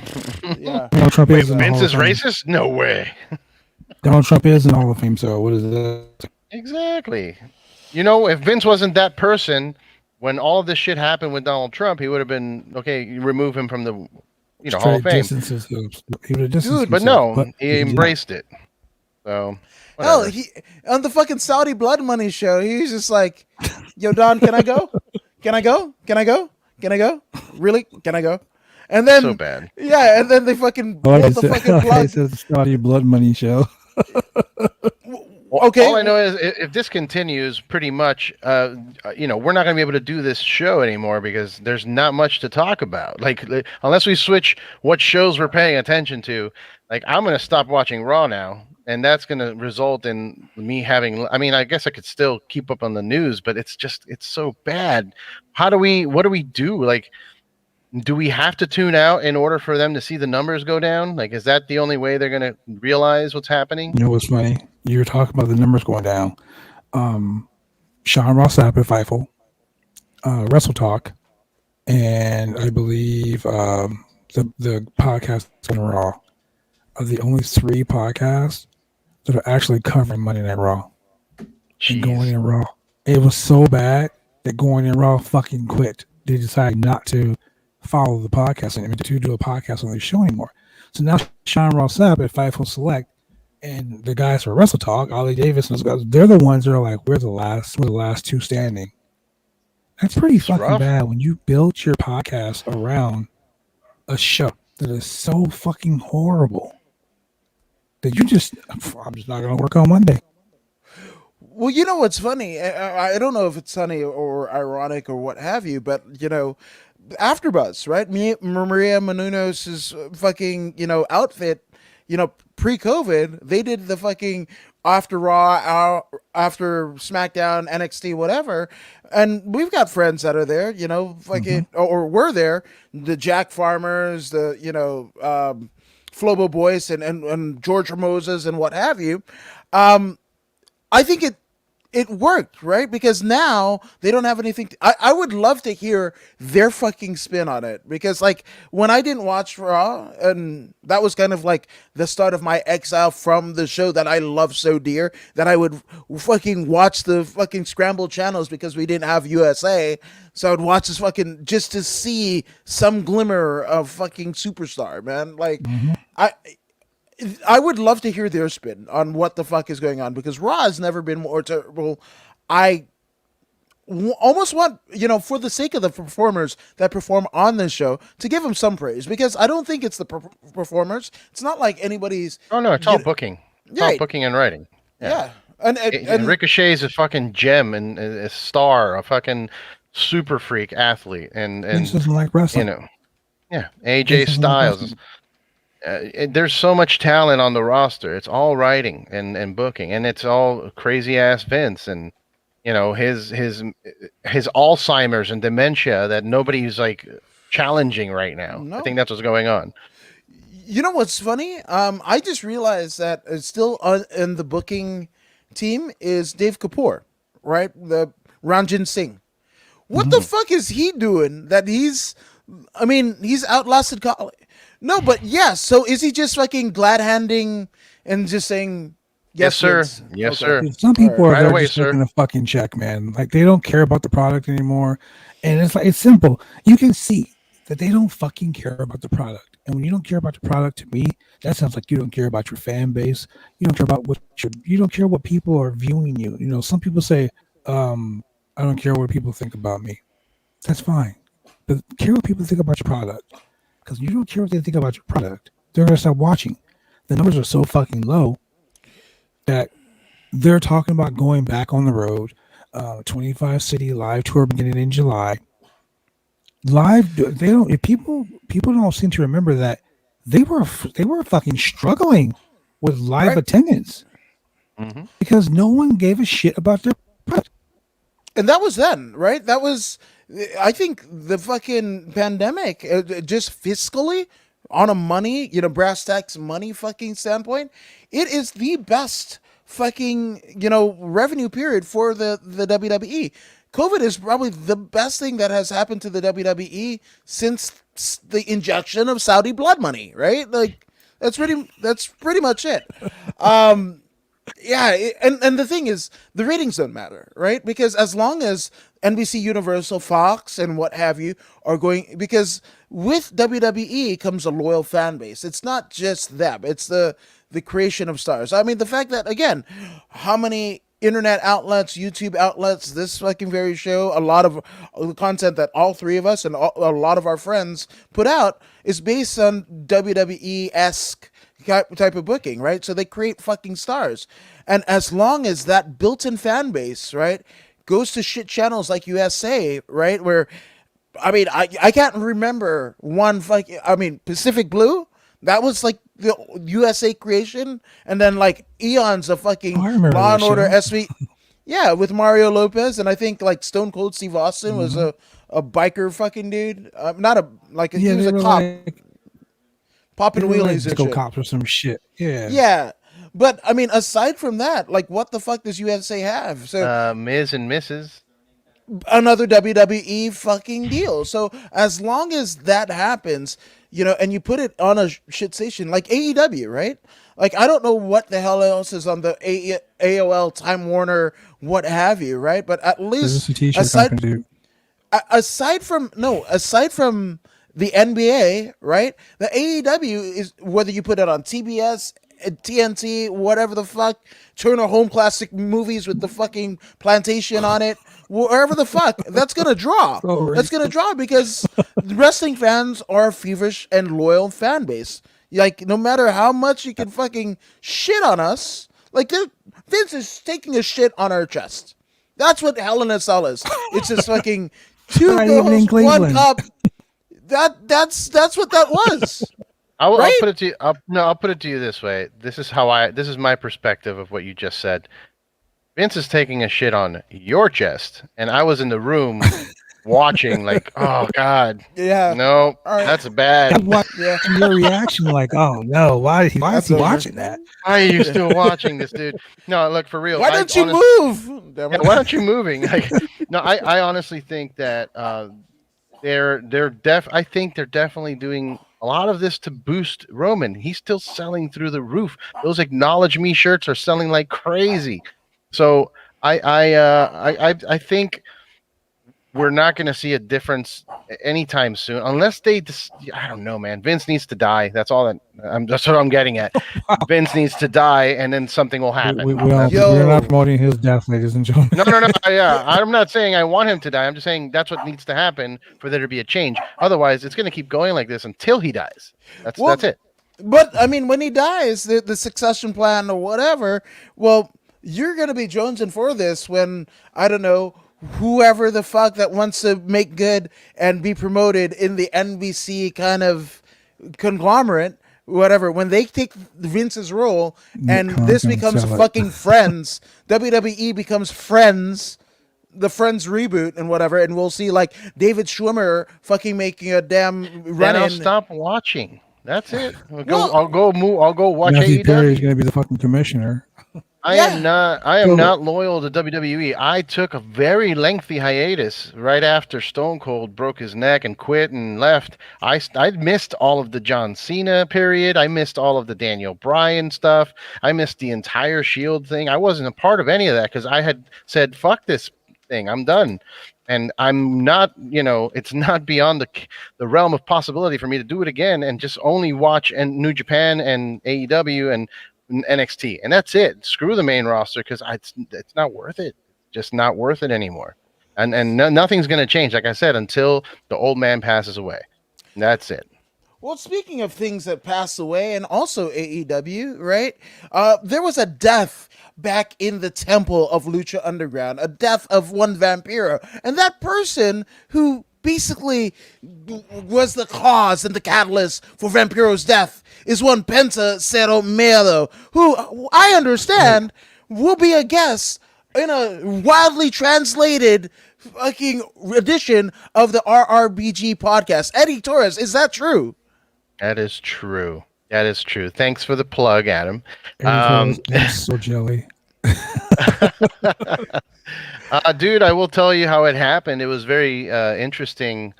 Yeah. Donald Trump Wait, Vince is racist? No way. Donald Trump is in Hall of Fame, so what is that? Exactly. If Vince wasn't that person, when all of this shit happened with Donald Trump, he would have been remove him from the Hall of Fame. But no, he embraced it. So. Whatever. Hell, he on the fucking Saudi Blood Money show, he was just like, "Yo, Don, can I go? Can I go? Can I go? Can I go? Really? Can I go?" And then so bad. Yeah, and then they fucking pulled the fucking plug. It's a Saudi Blood Money show. Okay. All I know is if this continues, pretty much, we're not going to be able to do this show anymore because there's not much to talk about. Like, unless we switch what shows we're paying attention to, like, I'm going to stop watching Raw now. And that's going to result in me having, I mean, I guess I could still keep up on the news, but it's so bad. What do we do? Like, do we have to tune out in order for them to see the numbers go down? Like, is that the only way they're going to realize what's happening? You know what's funny? You were talking about the numbers going down. Sean Ross Sapp at Fightful, Wrestle Talk, and I believe the podcast on Raw are the only 3 podcasts that are actually covering Monday Night Raw. Jeez. And Going In Raw. It was so bad that Going In Raw fucking quit. They decided not to follow the podcast and to do a podcast on the show anymore. So now Sean Ross Sapp at Fightful Select and the guys for Wrestle Talk, Ollie Davis and those guys, they're the ones that are like, we're the last 2 standing. That's pretty fucking rough. Bad when you build your podcast around a show that is so fucking horrible that I'm just not going to work on Monday. Well, you know what's funny? I don't know if it's funny or ironic or what have you, but, AfterBuzz, right? Maria Menounos' fucking, outfit, pre-COVID, they did the fucking after Raw, after SmackDown, NXT, whatever. And we've got friends that are there, fucking, or were there, the Jack Farmers, the, Flobo Boyce and George Moses and what have you. I think it worked, right? Because now they don't have anything. I would love to hear their fucking spin on it. Because, like, when I didn't watch Raw, and that was kind of like the start of my exile from the show that I love so dear, that I would fucking watch the fucking scrambled channels because we didn't have USA. So I'd watch this fucking just to see some glimmer of fucking superstar, man. Like, I would love to hear their spin on what the fuck is going on because Raw has never been more terrible. I almost want, for the sake of the performers that perform on this show, to give them some praise, because I don't think it's the performers. It's not like anybody's. Oh no, it's all booking. It's all booking and writing. Yeah. And Ricochet is a fucking gem and a star, a fucking super freak athlete, and doesn't like wrestling. AJ Styles. There's so much talent on the roster. It's all writing and booking, and it's all crazy ass Vince and his Alzheimer's and dementia that nobody's like challenging right now. No. I think that's what's going on. You know what's funny? I just realized that still in the booking team is Dave Kapoor, right? The Ranjin Singh. What the fuck is he doing that he's outlasted college? No, but yeah. So is he just fucking glad handing and just saying, yes, sir. Yes, sir. Some people are there just taking a fucking check, man. Like they don't care about the product anymore. And it's simple. You can see that they don't fucking care about the product. And when you don't care about the product, to me, that sounds like you don't care about your fan base. You don't care about you don't care what people are viewing you. Some people say, I don't care what people think about me. That's fine. But care what people think about your product. Because you don't care what they think about your product, they're going to stop watching. The numbers are so fucking low that they're talking about going back on the road. 25 city live tour beginning in July. People don't seem to remember that they were fucking struggling with live attendance because no one gave a shit about their product. And that was then, right? That was, I think, the fucking pandemic, just fiscally, on a money, brass tacks money fucking standpoint, it is the best fucking, revenue period for the WWE. COVID is probably the best thing that has happened to the WWE since the injection of Saudi blood money, right? Like, that's pretty much it. Yeah, and the thing is, the ratings don't matter, right? Because as long as NBC, Universal, Fox, and what have you are going, because with WWE comes a loyal fan base. It's not just them; it's the creation of stars. I mean, the fact that, again, how many internet outlets, YouTube outlets, this fucking very show, a lot of the content that all three of us and a lot of our friends put out is based on WWE-esque type of booking, right? So they create fucking stars. And as long as that built-in fan base, right, goes to shit channels like USA, right, where, I can't remember one fucking, Pacific Blue, that was like the USA creation, and then like eons of fucking Law and Order SV. Yeah, with Mario Lopez, and I think like Stone Cold Steve Austin was a biker fucking dude. He was a cop. Like, popping wheelies and shit. Cops or some shit. Yeah. Yeah. But aside from that, like, what the fuck does USA have? So Ms. and Mrs. Another WWE fucking deal. So as long as that happens, and you put it on a shit station like AEW, right? Like, I don't know what the hell else is on the AOL, Time Warner, what have you, right? But at least aside from the NBA, right? The AEW is, whether you put it on TBS, TNT, whatever the fuck, Turner Home Classic Movies with the fucking plantation on it, wherever the fuck, that's gonna draw. That's gonna draw because wrestling fans are a feverish and loyal fan base. Like, no matter how much you can fucking shit on us, like, Vince is taking a shit on our chest. That's what Hell in a Cell is. It's just fucking two girls, one cup. That's what that was. I'll put it to you. I'll put it to you this way. This is my perspective of what you just said. Vince is taking a shit on your chest, and I was in the room watching, like, oh god, yeah, no, right. That's bad. Your reaction, like, oh no, why is he watching that? Why are you still watching this, dude? No, look, for real. Why don't you move? Yeah, why aren't you moving? Like, no, I honestly think that I think they're definitely doing a lot of this to boost Roman. He's still selling through the roof. Those Acknowledge Me shirts are selling like crazy. So I think we're not going to see a difference anytime soon, unless they I don't know, man. Vince needs to die. That's all that's what I'm getting at. Vince needs to die, and then something will happen. We're not promoting his death, ladies and gentlemen. No. Yeah, I'm not saying I want him to die. I'm just saying that's what needs to happen for there to be a change. Otherwise, it's going to keep going like this until he dies. That's it. But I mean, when he dies, the succession plan or whatever, well, you're going to be jonesing for this when, I don't know, whoever the fuck that wants to make good and be promoted in the NBC kind of conglomerate, whatever, when they take Vince's role and this becomes fucking Friends, WWE becomes Friends, the Friends reboot and whatever, and we'll see like David Schwimmer fucking making a damn run. Then I'll stop watching. That's it. I'll go watch AEW. Perry's going to be the fucking commissioner. I am not loyal to WWE. I took a very lengthy hiatus right after Stone Cold broke his neck and quit and left. I missed all of the John Cena period. I missed all of the Daniel Bryan stuff. I missed the entire Shield thing. I wasn't a part of any of that because I had said, fuck this thing. I'm done. And I'm not, it's not beyond the realm of possibility for me to do it again and just only watch New Japan and AEW and NXT, and that's it. Screw the main roster because it's not worth it. Just not worth it anymore. And nothing's going to change, like I said, until the old man passes away. And that's it. Well, speaking of things that pass away, and also AEW, right? There was a death back in the temple of Lucha Underground, a death of one Vampiro, and that person who basically was the cause and the catalyst for Vampiro's death is one Penta Cero Miedo, who I understand will be a guest in a wildly translated fucking edition of the RRBG podcast. Eddy Torres, is that true? That is true. Thanks for the plug, Adam. I'm so jelly. Dude, I will tell you how it happened. It was very interesting.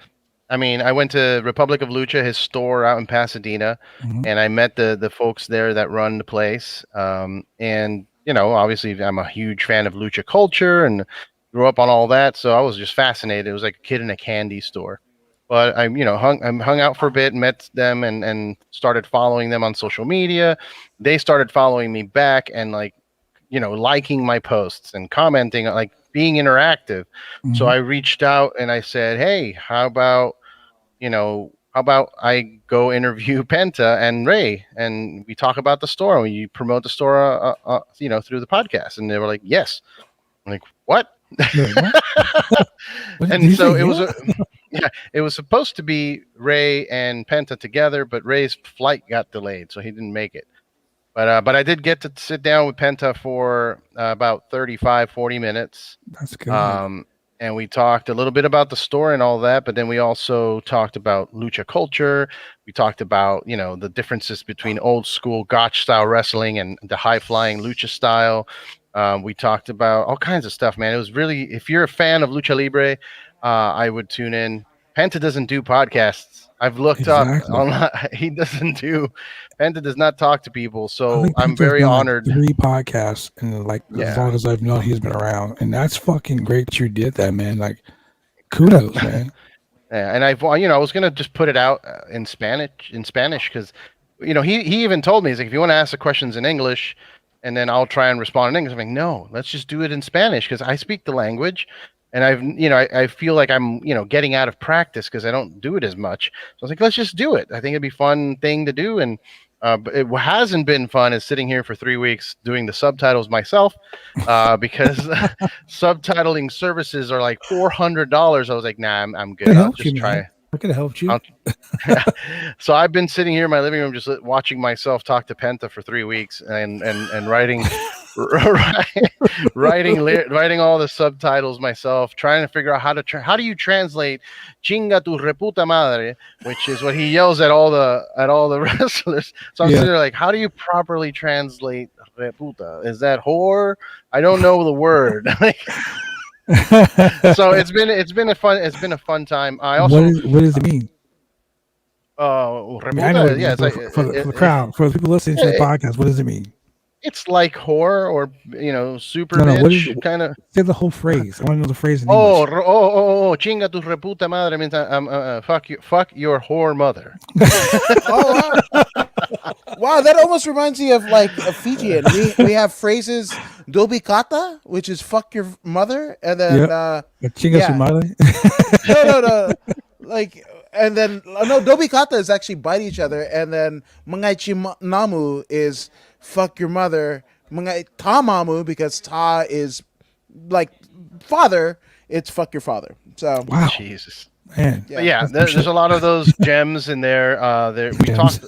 I mean, I went to Republic of Lucha, his store out in Pasadena, and I met the folks there that run the place. And, obviously I'm a huge fan of Lucha culture and grew up on all that. So I was just fascinated. It was like a kid in a candy store. But I hung out for a bit, met them and started following them on social media. They started following me back and liking my posts and commenting, like being interactive. So I reached out and I said, hey, how about I go interview Penta and Ray and we talk about the store and you promote the store, through the podcast. And they were like, yes. I'm like, what? And so it was it was supposed to be Ray and Penta together, but Ray's flight got delayed, so he didn't make it. But I did get to sit down with Penta for about 40 minutes. That's good. And we talked a little bit about the store and all that, but then we also talked about lucha culture. We talked about, the differences between old school gotch style wrestling and the high flying lucha style. We talked about all kinds of stuff, man. It was really, if you're a fan of Lucha Libre, I would tune in. Penta doesn't do podcasts. I've looked up online. Penta does not talk to people. So I'm very honored. 3 podcasts and as long as I've known he's been around, and that's fucking great that you did that, man. Like, kudos, man. Yeah, and I was gonna just put it out in Spanish because, he even told me, he's like, if you want to ask the questions in English, and then I'll try and respond in English. I'm like, no, let's just do it in Spanish because I speak the language. And I feel like I'm, getting out of practice because I don't do it as much. So I was like, let's just do it. I think it'd be a fun thing to do. And but it hasn't been fun is sitting here for 3 weeks doing the subtitles myself because subtitling services are like $400. I was like, nah, I'm good. I'll just try. I could have helped you. So I've been sitting here in my living room just watching myself talk to Penta for 3 weeks and writing writing all the subtitles myself, trying to figure out how do you translate "chinga tu reputa madre," which is what he yells at all the wrestlers. So I'm sitting there like, how do you properly translate reputa? Is that whore? I don't know the word. So it's been a fun time. I also what does it mean? Reputa, I know for the crowd, for the people listening to the podcast, what does it mean? It's like horror or super No, what is bitch kind of. say the whole phrase? I want to know the phrase in Oh, English. chinga tu reputa madre means fuck your whore mother. Oh wow. Wow, that almost reminds me of like a Fijian. We have phrases "dobi kata," which is "fuck your mother," and then Chinga su yeah. madre. no, like, and then no, "dobi kata" is actually bite each other, and then "mangai namu" is "fuck your mother." "Mangai tamamu" because ta is like father. It's "fuck your father." So Wow, Jesus. man. Yeah, there's a lot of those gems in there. We Gems. talked.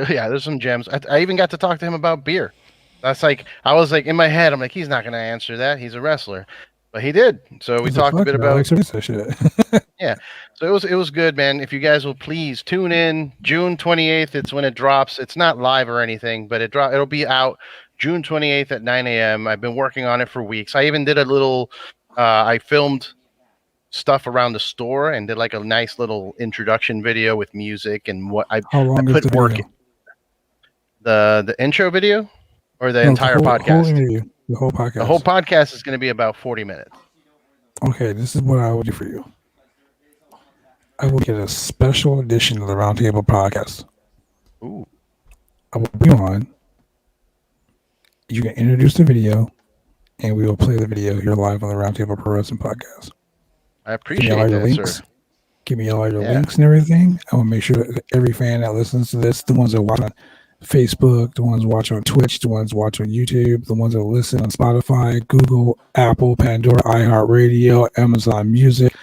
Yeah, there's some gems. I even got to talk to him about beer. That's like I was like in my head. I'm like, he's not going to answer that. He's a wrestler, but he did. So we talked a bit about. That shit. Yeah, so it was good, man. If you guys will please tune in, June 28th. It's when it drops. It's not live or anything, but it'll be out June 28th at 9 a.m. I've been working on it for weeks. I even did a little. I filmed stuff around the store and did like a nice little introduction video with music and what I put work in. The intro video or the entire podcast? The whole podcast. The whole podcast is going to be about 40 minutes. Okay, this is what I will do for you. I will get a special edition of the Roundtable podcast. Ooh. I will be on. You can introduce the video, and we will play the video here live on the Roundtable Pro Wrestling Podcast. I appreciate that, sir. Give me all your links and everything. I will make sure that every fan that listens to this, the ones that watch on Facebook, the ones watch on Twitch, the ones watch on YouTube, the ones that listen on Spotify, Google, Apple, Pandora, iHeartRadio, Amazon Music,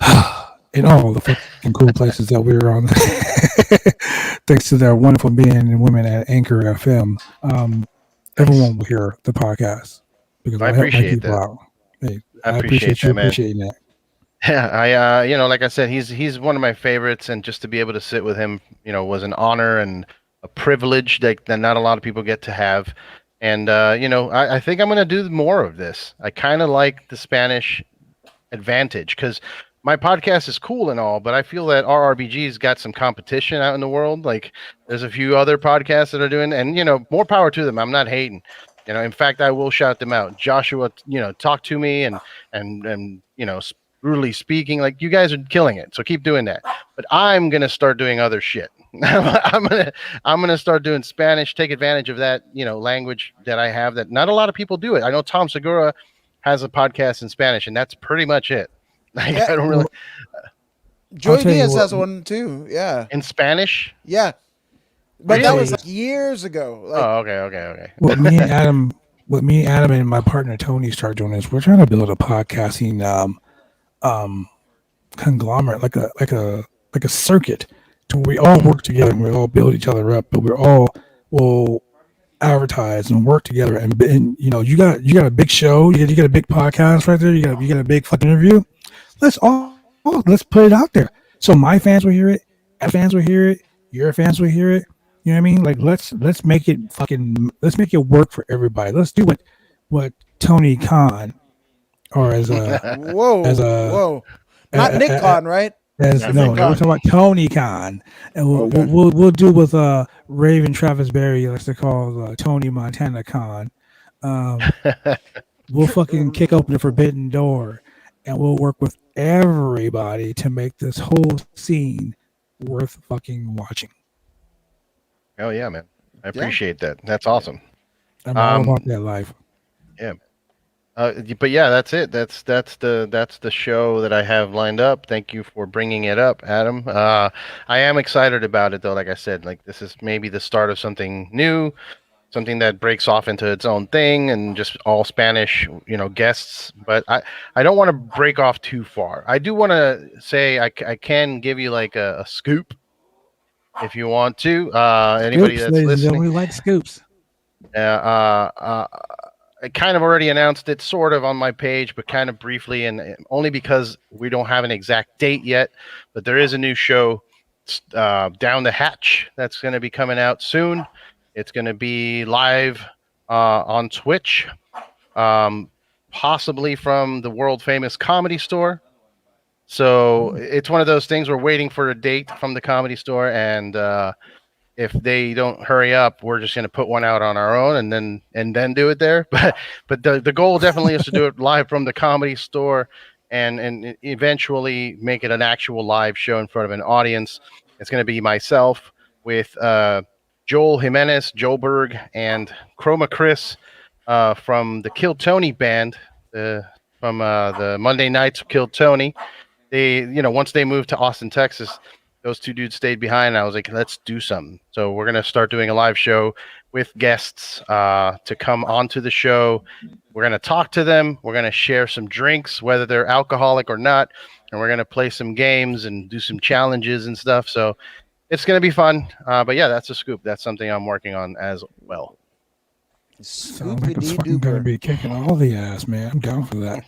and all the fucking cool places that we're on. Thanks to their wonderful men and women at Anchor FM. Everyone will hear the podcast because I help my people out. Hey, I appreciate you appreciating that. Yeah, I like I said, he's one of my favorites, and just to be able to sit with him, was an honor and a privilege that not a lot of people get to have. And I think I'm going to do more of this. I kind of like the Spanish advantage because my podcast is cool and all, but I feel that RRBG's got some competition out in the world. Like there's a few other podcasts that are doing, and more power to them. I'm not hating. In fact, I will shout them out. Joshua, talk to me and brutally speaking, like you guys are killing it. So keep doing that. But I'm gonna start doing other shit. I'm gonna start doing Spanish. Take advantage of that, language that I have that not a lot of people do it. I know Tom Segura has a podcast in Spanish, and that's pretty much it. Like, yeah. I don't really. Joey Diaz has one too. Yeah. In Spanish. Yeah. But that was like years ago. Like, okay. What me and Adam and my partner Tony start doing is we're trying to build a podcasting conglomerate, like a circuit, to where we all work together and we all build each other up, but we're all will advertise and work together. And you got a big show, you got a big podcast right there, you got a big fucking interview. Let's put it out there so my fans will hear it, our fans will hear it, your fans will hear it. You know what I mean? Like let's make it work for everybody. Let's do what Tony Khan, or as a whoa, not Nick Khan, right? We're talking about Tony Khan, and we'll do with Raven Travis Berry, likes to call Tony Montana Khan. We'll fucking kick open the forbidden door, and we'll work with everybody to make this whole scene worth fucking watching. Oh yeah, man! I appreciate that. That's awesome. I'm all about that life. Yeah. But yeah, that's it. That's the show that I have lined up. Thank you for bringing it up, Adam. I am excited about it though. Like I said, like this is maybe the start of something new, something that breaks off into its own thing and just all Spanish, guests. But I don't want to break off too far. I do want to say I can give you like a scoop if you want to. Anybody that's listening, we like scoops. I kind of already announced it sort of on my page, but kind of briefly, and only because we don't have an exact date yet, but there is a new show, Down the Hatch, that's going to be coming out soon. It's going to be live on Twitch, possibly from the world famous Comedy Store. So it's one of those things we're waiting for a date from the Comedy Store, and if they don't hurry up, we're just going to put one out on our own and then do it there. But the goal definitely is to do it live from the Comedy Store and eventually make it an actual live show in front of an audience. It's going to be myself with Joel Jimenez, Joel Berg, and Chroma Chris from the Kill Tony band, from the Monday Nights Kill Tony. They, once they moved to Austin, Texas, those two dudes stayed behind. And I was like, let's do something. So we're going to start doing a live show with guests to come onto the show. We're going to talk to them. We're going to share some drinks, whether they're alcoholic or not. And we're going to play some games and do some challenges and stuff. So it's going to be fun. But yeah, that's a scoop. That's something I'm working on as well. Sounds like it's fucking going to be kicking all the ass, man. I'm down for that.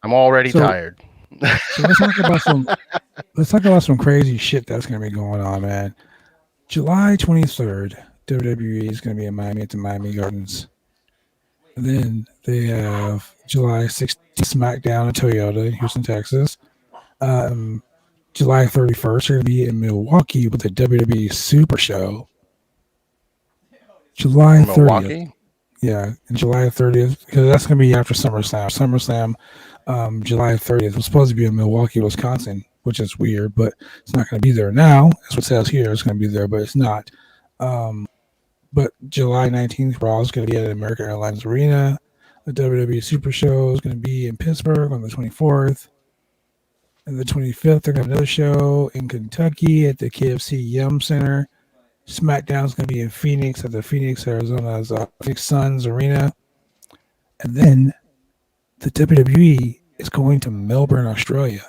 I'm already tired. So let's talk about some crazy shit that's going to be going on, man. July 23rd, WWE is going to be in Miami at the Miami Gardens. And then they have July 16th, SmackDown at Toyota in Houston, Texas. July 31st, they're going to be in Milwaukee with the WWE Super Show. July 30th. Milwaukee? Yeah, and July 30th, because that's going to be after SummerSlam. July 30th. It was supposed to be in Milwaukee, Wisconsin, which is weird, but it's not going to be there now. That's what it says here. It's going to be there, but it's not. But July 19th, Raw is going to be at American Airlines Arena. The WWE Super Show is going to be in Pittsburgh on the 24th. And the 25th, they're going to have another show in Kentucky at the KFC Yum Center. SmackDown is going to be in Phoenix at the Phoenix, Arizona's Phoenix Suns Arena. And then the WWE is going to Melbourne, Australia.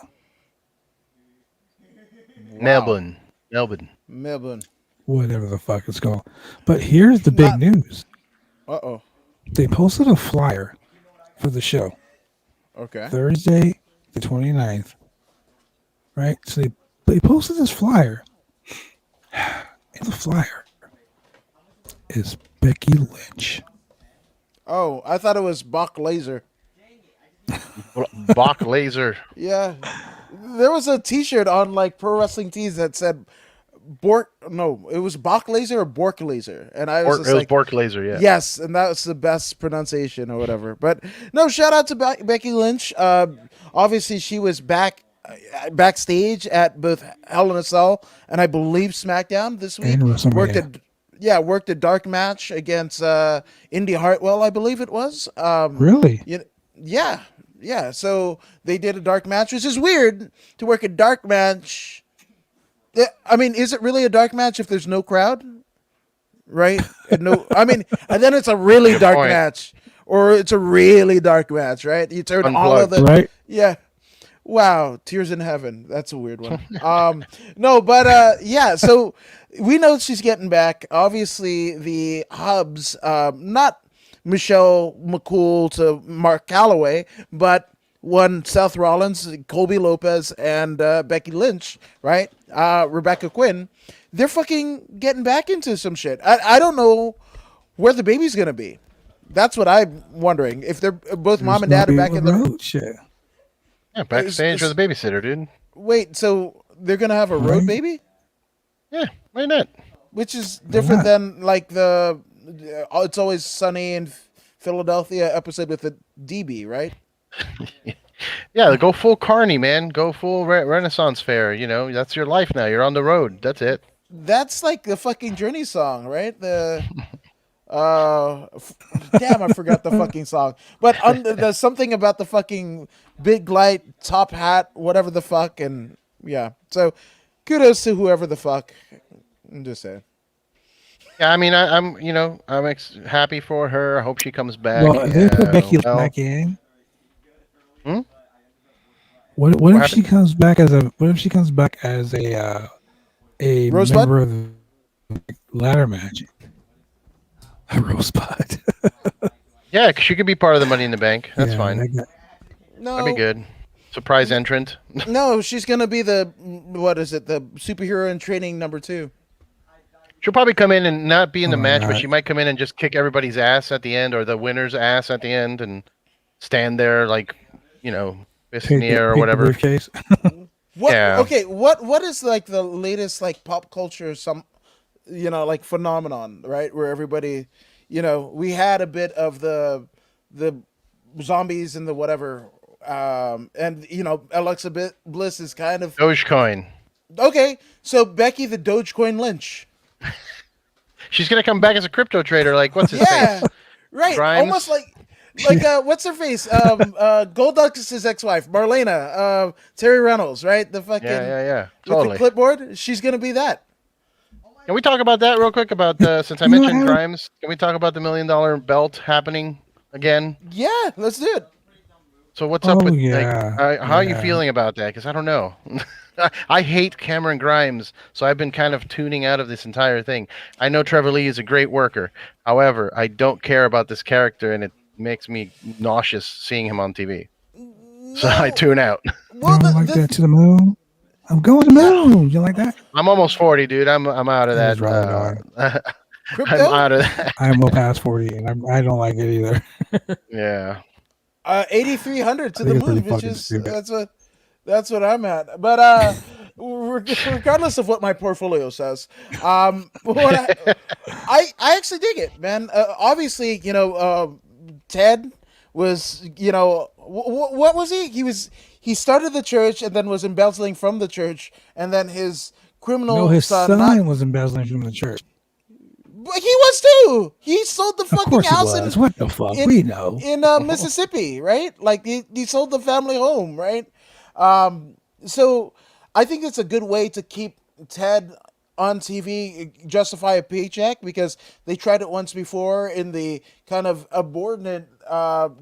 Wow. Melbourne. Whatever the fuck it's called. But here's the big news. Uh-oh. They posted a flyer for the show. Okay. Thursday, the 29th. Right? So they posted this flyer. And the flyer is Becky Lynch. Oh, I thought it was Bach Laser. Bach Laser. Yeah. There was a t-shirt on like Pro Wrestling Tees that said Bork. No, it was Bach Laser or Bork Laser. And I was was Bork Laser, yeah. Yes, and that was the best pronunciation or whatever. But no, shout out to Becky Lynch. Obviously, she was backstage at both Hell in a Cell and I believe SmackDown this week. Worked a dark match against Indy Hartwell, I believe it was. Really? Yeah. So they did a dark match, which is weird to work a dark match. I mean, is it really a dark match if there's no crowd? Right? And then it's a really dark match, or it's a really dark match, right? You turn Unplugged, all of the right? Yeah. Wow, Tears in Heaven. That's a weird one. So we know she's getting back. Obviously, the hubs, not Michelle McCool to Mark Calloway, but one Seth Rollins, Colby Lopez, and Becky Lynch, right? Rebecca Quinn. They're fucking getting back into some shit. I don't know where the baby's going to be. That's what I'm wondering. If they're both mom and dad are back in the road shit. Yeah, backstage with a babysitter, dude. Wait, so they're going to have a road baby? Yeah, why not? Which is different than like the It's Always Sunny in Philadelphia episode with the DB, right? Yeah, go full Carney, man. Go full Renaissance Fair. That's your life now. You're on the road. That's it. That's like the fucking Journey song, right? The damn, I forgot the fucking song. But there's something about the fucking big light, top hat, whatever the fuck, and yeah. So kudos to whoever the fuck. I'm just saying. Yeah, I mean, I'm happy for her. I hope she comes back. Well, they put Becky back in. What if she comes back as a Rosebud? member of the ladder match? A Rosebud. Yeah, she could be part of the Money in the Bank. That's fine. No, that'd be good. Surprise entrant. No, she's gonna be the superhero in training number 2. She'll probably come in and not be in the match, but she might come in and just kick everybody's ass at the end, or the winner's ass at the end, and stand there like, fist in the air or whatever. What? Yeah. Okay. What is like the latest like pop culture like phenomenon, right? Where everybody, we had a bit of the zombies and the whatever, and Alexa Bliss is kind of Dogecoin. Okay, so Becky the Dogecoin Lynch. She's gonna come back as a crypto trader. Like, what's his face? Right. Grimes? Almost like what's her face? Goldust's ex-wife, Marlena, Terry Reynolds, right? The fucking yeah. Totally. With the clipboard, she's gonna be that. Can we talk about that real quick? About since I mentioned Grimes, can we talk about the $1 million belt happening again? Yeah, let's do it. So what's up with how are you feeling about that? Because I don't know. I hate Cameron Grimes, so I've been kind of tuning out of this entire thing. I know Trevor Lee is a great worker. However, I don't care about this character, and it makes me nauseous seeing him on TV. So I tune out. Well, that to the moon. I'm going to the moon. You like that? I'm almost 40, dude. I'm out of that. I'm out of that. I'm well past 40, and I don't like it either. Yeah. 8,300 to the moon, bitches. That's what I'm at. But regardless of what my portfolio says, I actually dig it, man. Obviously, Ted was, what was he? He started the church and then was embezzling from the church, and then his his son was embezzling from the church. He was too. He sold the fucking house what the fuck? We know. In Mississippi, right? Like he sold the family home, right? So I think it's a good way to keep Ted on TV, justify a paycheck, because they tried it once before in the kind of subordinate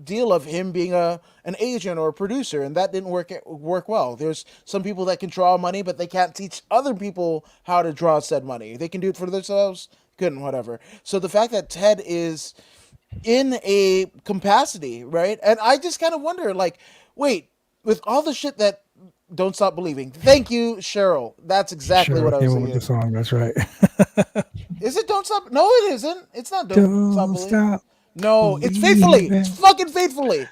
deal of him being an agent or a producer, and that didn't work well. There's some people that can draw money, but they can't teach other people how to draw said money. They can do it for themselves, couldn't, whatever. So the fact that Ted is in a capacity, right? And I just kind of wonder, like, wait, with all the shit that Don't Stop Believing. Thank you, Cheryl. That's exactly what I was saying. The song, that's right. Is it Don't Stop? No, it isn't. It's not Don't Stop Believing. No, it's Believing. Faithfully. It's fucking Faithfully.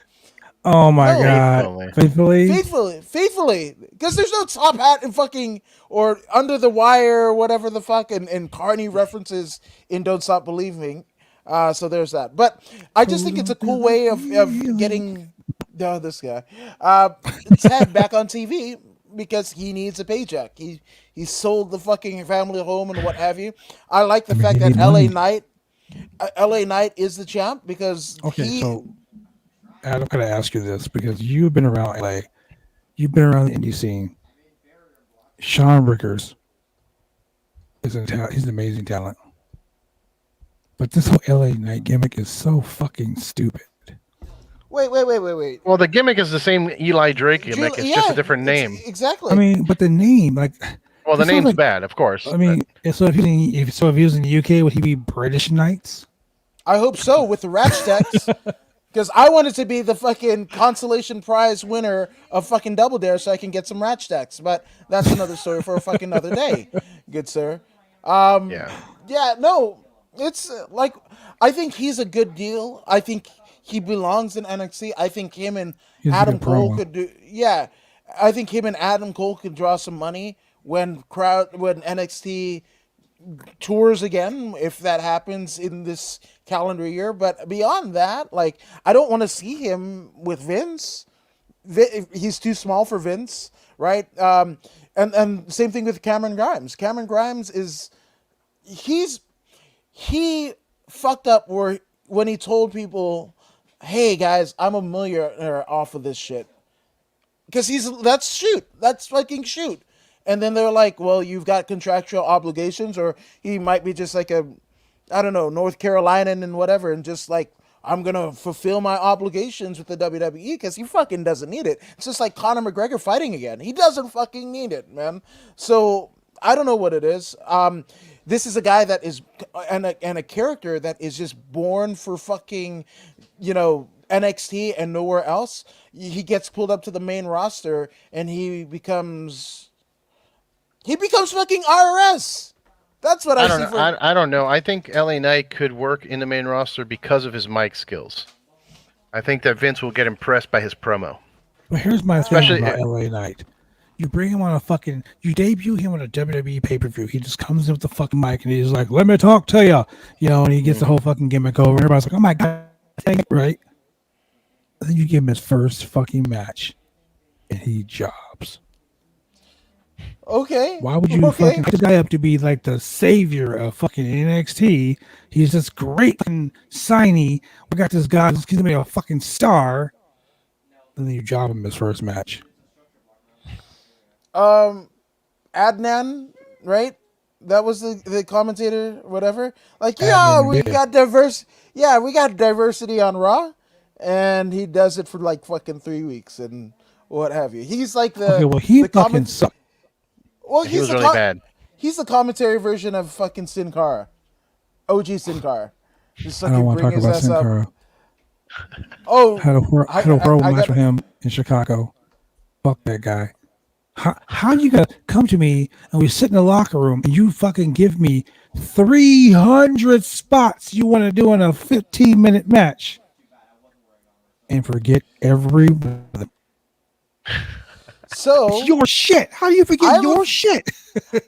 Oh my God. Faithfully. Because there's no top hat and fucking, or Under the Wire or whatever the fuck, and Carney references in Don't Stop Believing. So there's that. But I just think it's a cool way of getting this guy Ted back on TV, because he needs a paycheck. He sold the fucking family home and what have you. I like the fact that LA Knight is the champ, because so Adam, I'm going to ask you this, because you've been around LA, you've been around the indie scene. Sean Rickers he's an amazing talent, but this whole LA Knight gimmick is so fucking stupid. Wait. Well, the gimmick is the same Eli Drake gimmick. It's just a different name. Exactly. I mean, but the name, like... Well, the name's bad, of course. I mean, so if he was in the UK, would he be British Knights? I hope so, with the Ratchstacks. Because I wanted to be the fucking consolation prize winner of fucking Double Dare so I can get some Ratchstacks. But that's another story for a fucking another day, good sir. Yeah, no, it's like, I think he's a good deal. I think he belongs in NXT. I think him and Adam Cole could do. Yeah, I think him and Adam Cole could draw some money when NXT tours again, if that happens in this calendar year. But beyond that, like, I don't want to see him with Vince. He's too small for Vince, right? And same thing with Cameron Grimes. Cameron Grimes he fucked up when he told people, hey guys, I'm a millionaire off of this shit. Because that's fucking shoot. And then they're like, well, you've got contractual obligations, or he might be just like North Carolina and whatever, and just like, I'm going to fulfill my obligations with the WWE, because he fucking doesn't need it. It's just like Conor McGregor fighting again. He doesn't fucking need it, man. So I don't know what it is. This is a guy that is, and a character that is just born for fucking, NXT and nowhere else. He gets pulled up to the main roster and he becomes fucking IRS. That's what I see. I don't know. I think LA Knight could work in the main roster because of his mic skills. I think that Vince will get impressed by his promo. Well, here's my thing about LA Knight. You bring him on you debut him on a WWE pay-per-view. He just comes in with the fucking mic and he's like, let me talk to you. And he gets the whole fucking gimmick over. And everybody's like, oh my God, right? And then you give him his first fucking match and he jobs. Okay. Why would you fucking pick this guy up to be like the savior of fucking NXT? He's this great fucking signee. We got this guy who's gonna be a fucking star. And then you job him his first match. Adnan, right? That was the commentator, whatever. Like, Adnan, we got diversity on Raw, and he does it for like fucking 3 weeks and what have you. He's like he fucking sucked. Well, he was really bad. He's the commentary version of fucking Sin Cara, OG Sin Cara. I don't want to talk about Sin Cara. Oh, had a horrible match with him in Chicago. Fuck that guy. How you gonna come to me and we sit in the locker room and you fucking give me 300 spots you want to do in a 15-minute match and forget every one of them? So it's your shit. How do you forget your shit?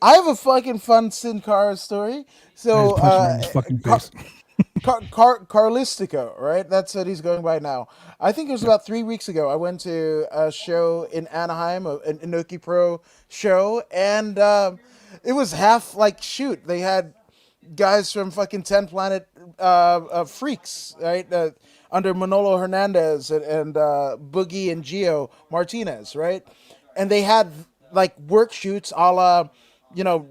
I have a fucking fun Sin Cara story. So fucking face. Carlistico, right? That's what he's going by now. I think it was about 3 weeks ago. I went to a show in Anaheim, an Inoki Pro show, and it was half like shoot. They had guys from fucking 10 Planet Freaks, right? Under Manolo Hernandez and Boogie and Gio Martinez, right? And they had like work shoots a la,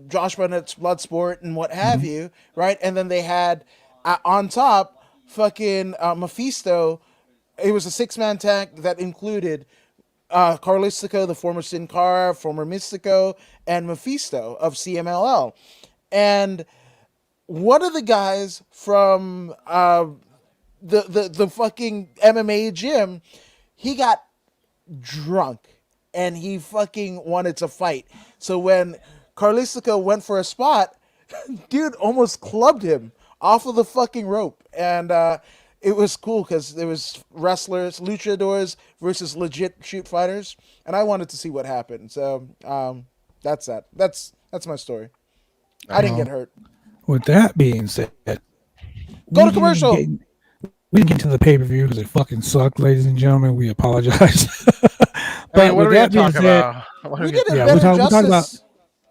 Josh Barnett's Bloodsport and what have you, right? And then they had on top, fucking Mephisto. It was a 6-man tag that included Carlistico, the former Sin Cara, former Mystico, and Mephisto of CMLL. And one of the guys from the fucking MMA gym, he got drunk and he fucking wanted to fight. So when Carlistico went for a spot, dude almost clubbed him off of the fucking rope. And it was cool because there was wrestlers, luchadors versus legit shoot fighters, and I wanted to see what happened. So that's that. That's my story. I didn't get hurt. With that being said, go to commercial. We didn't get to the pay-per-view because it fucking sucked, ladies and gentlemen. We apologize. But what are we going to talk about? We did it better justice.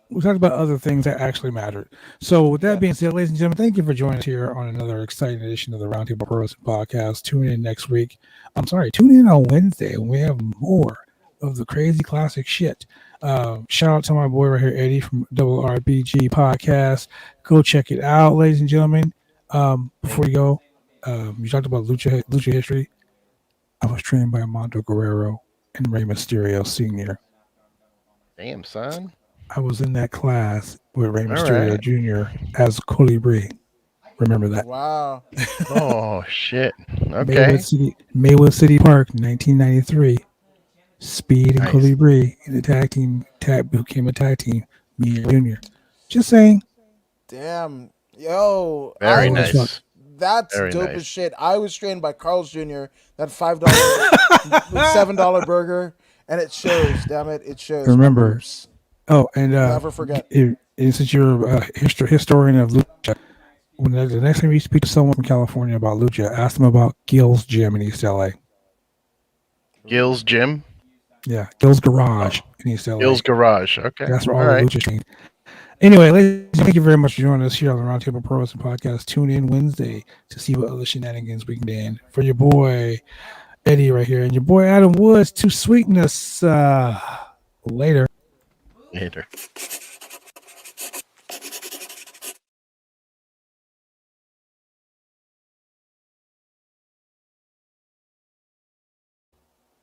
We talked about other things that actually mattered. So with that being said, ladies and gentlemen, thank you for joining us here on another exciting edition of the Roundtable Pro Wrestling Podcast. Tune in next week. Tune in on Wednesday and we have more of the crazy classic shit. Shout out to my boy right here, Eddie from RRBG Podcast. Go check it out, ladies and gentlemen. Before you go, you talked about lucha history. I was trained by Armando Guerrero and Rey Mysterio Sr. Damn, son. I was in that class with Rey Mysterio Jr. as Colibri. Remember that? Wow. Oh, shit. Okay. Maywood City Park, 1993. Speed and Colibri in the tag team, became a tag team, me and Junior. Just saying. Damn. Yo. Very nice. That's very dope as shit. I was trained by Carl's Jr., that $5, $7 burger, and it shows, damn it. It shows. Remember. Oh, and never forget. Since you're a historian of lucha, when the next time you speak to someone from California about lucha, ask them about Gil's Gym in East LA. Gil's Gym? Yeah, Gil's Garage in East LA. Gil's Garage, okay. That's where all the lucha trained. Anyway, ladies, thank you very much for joining us here on the Roundtable Pro Wrestling Podcast. Tune in Wednesday to see what other shenanigans we can do. And for your boy Eddie right here and your boy Adam Woods to sweeten us later. Later.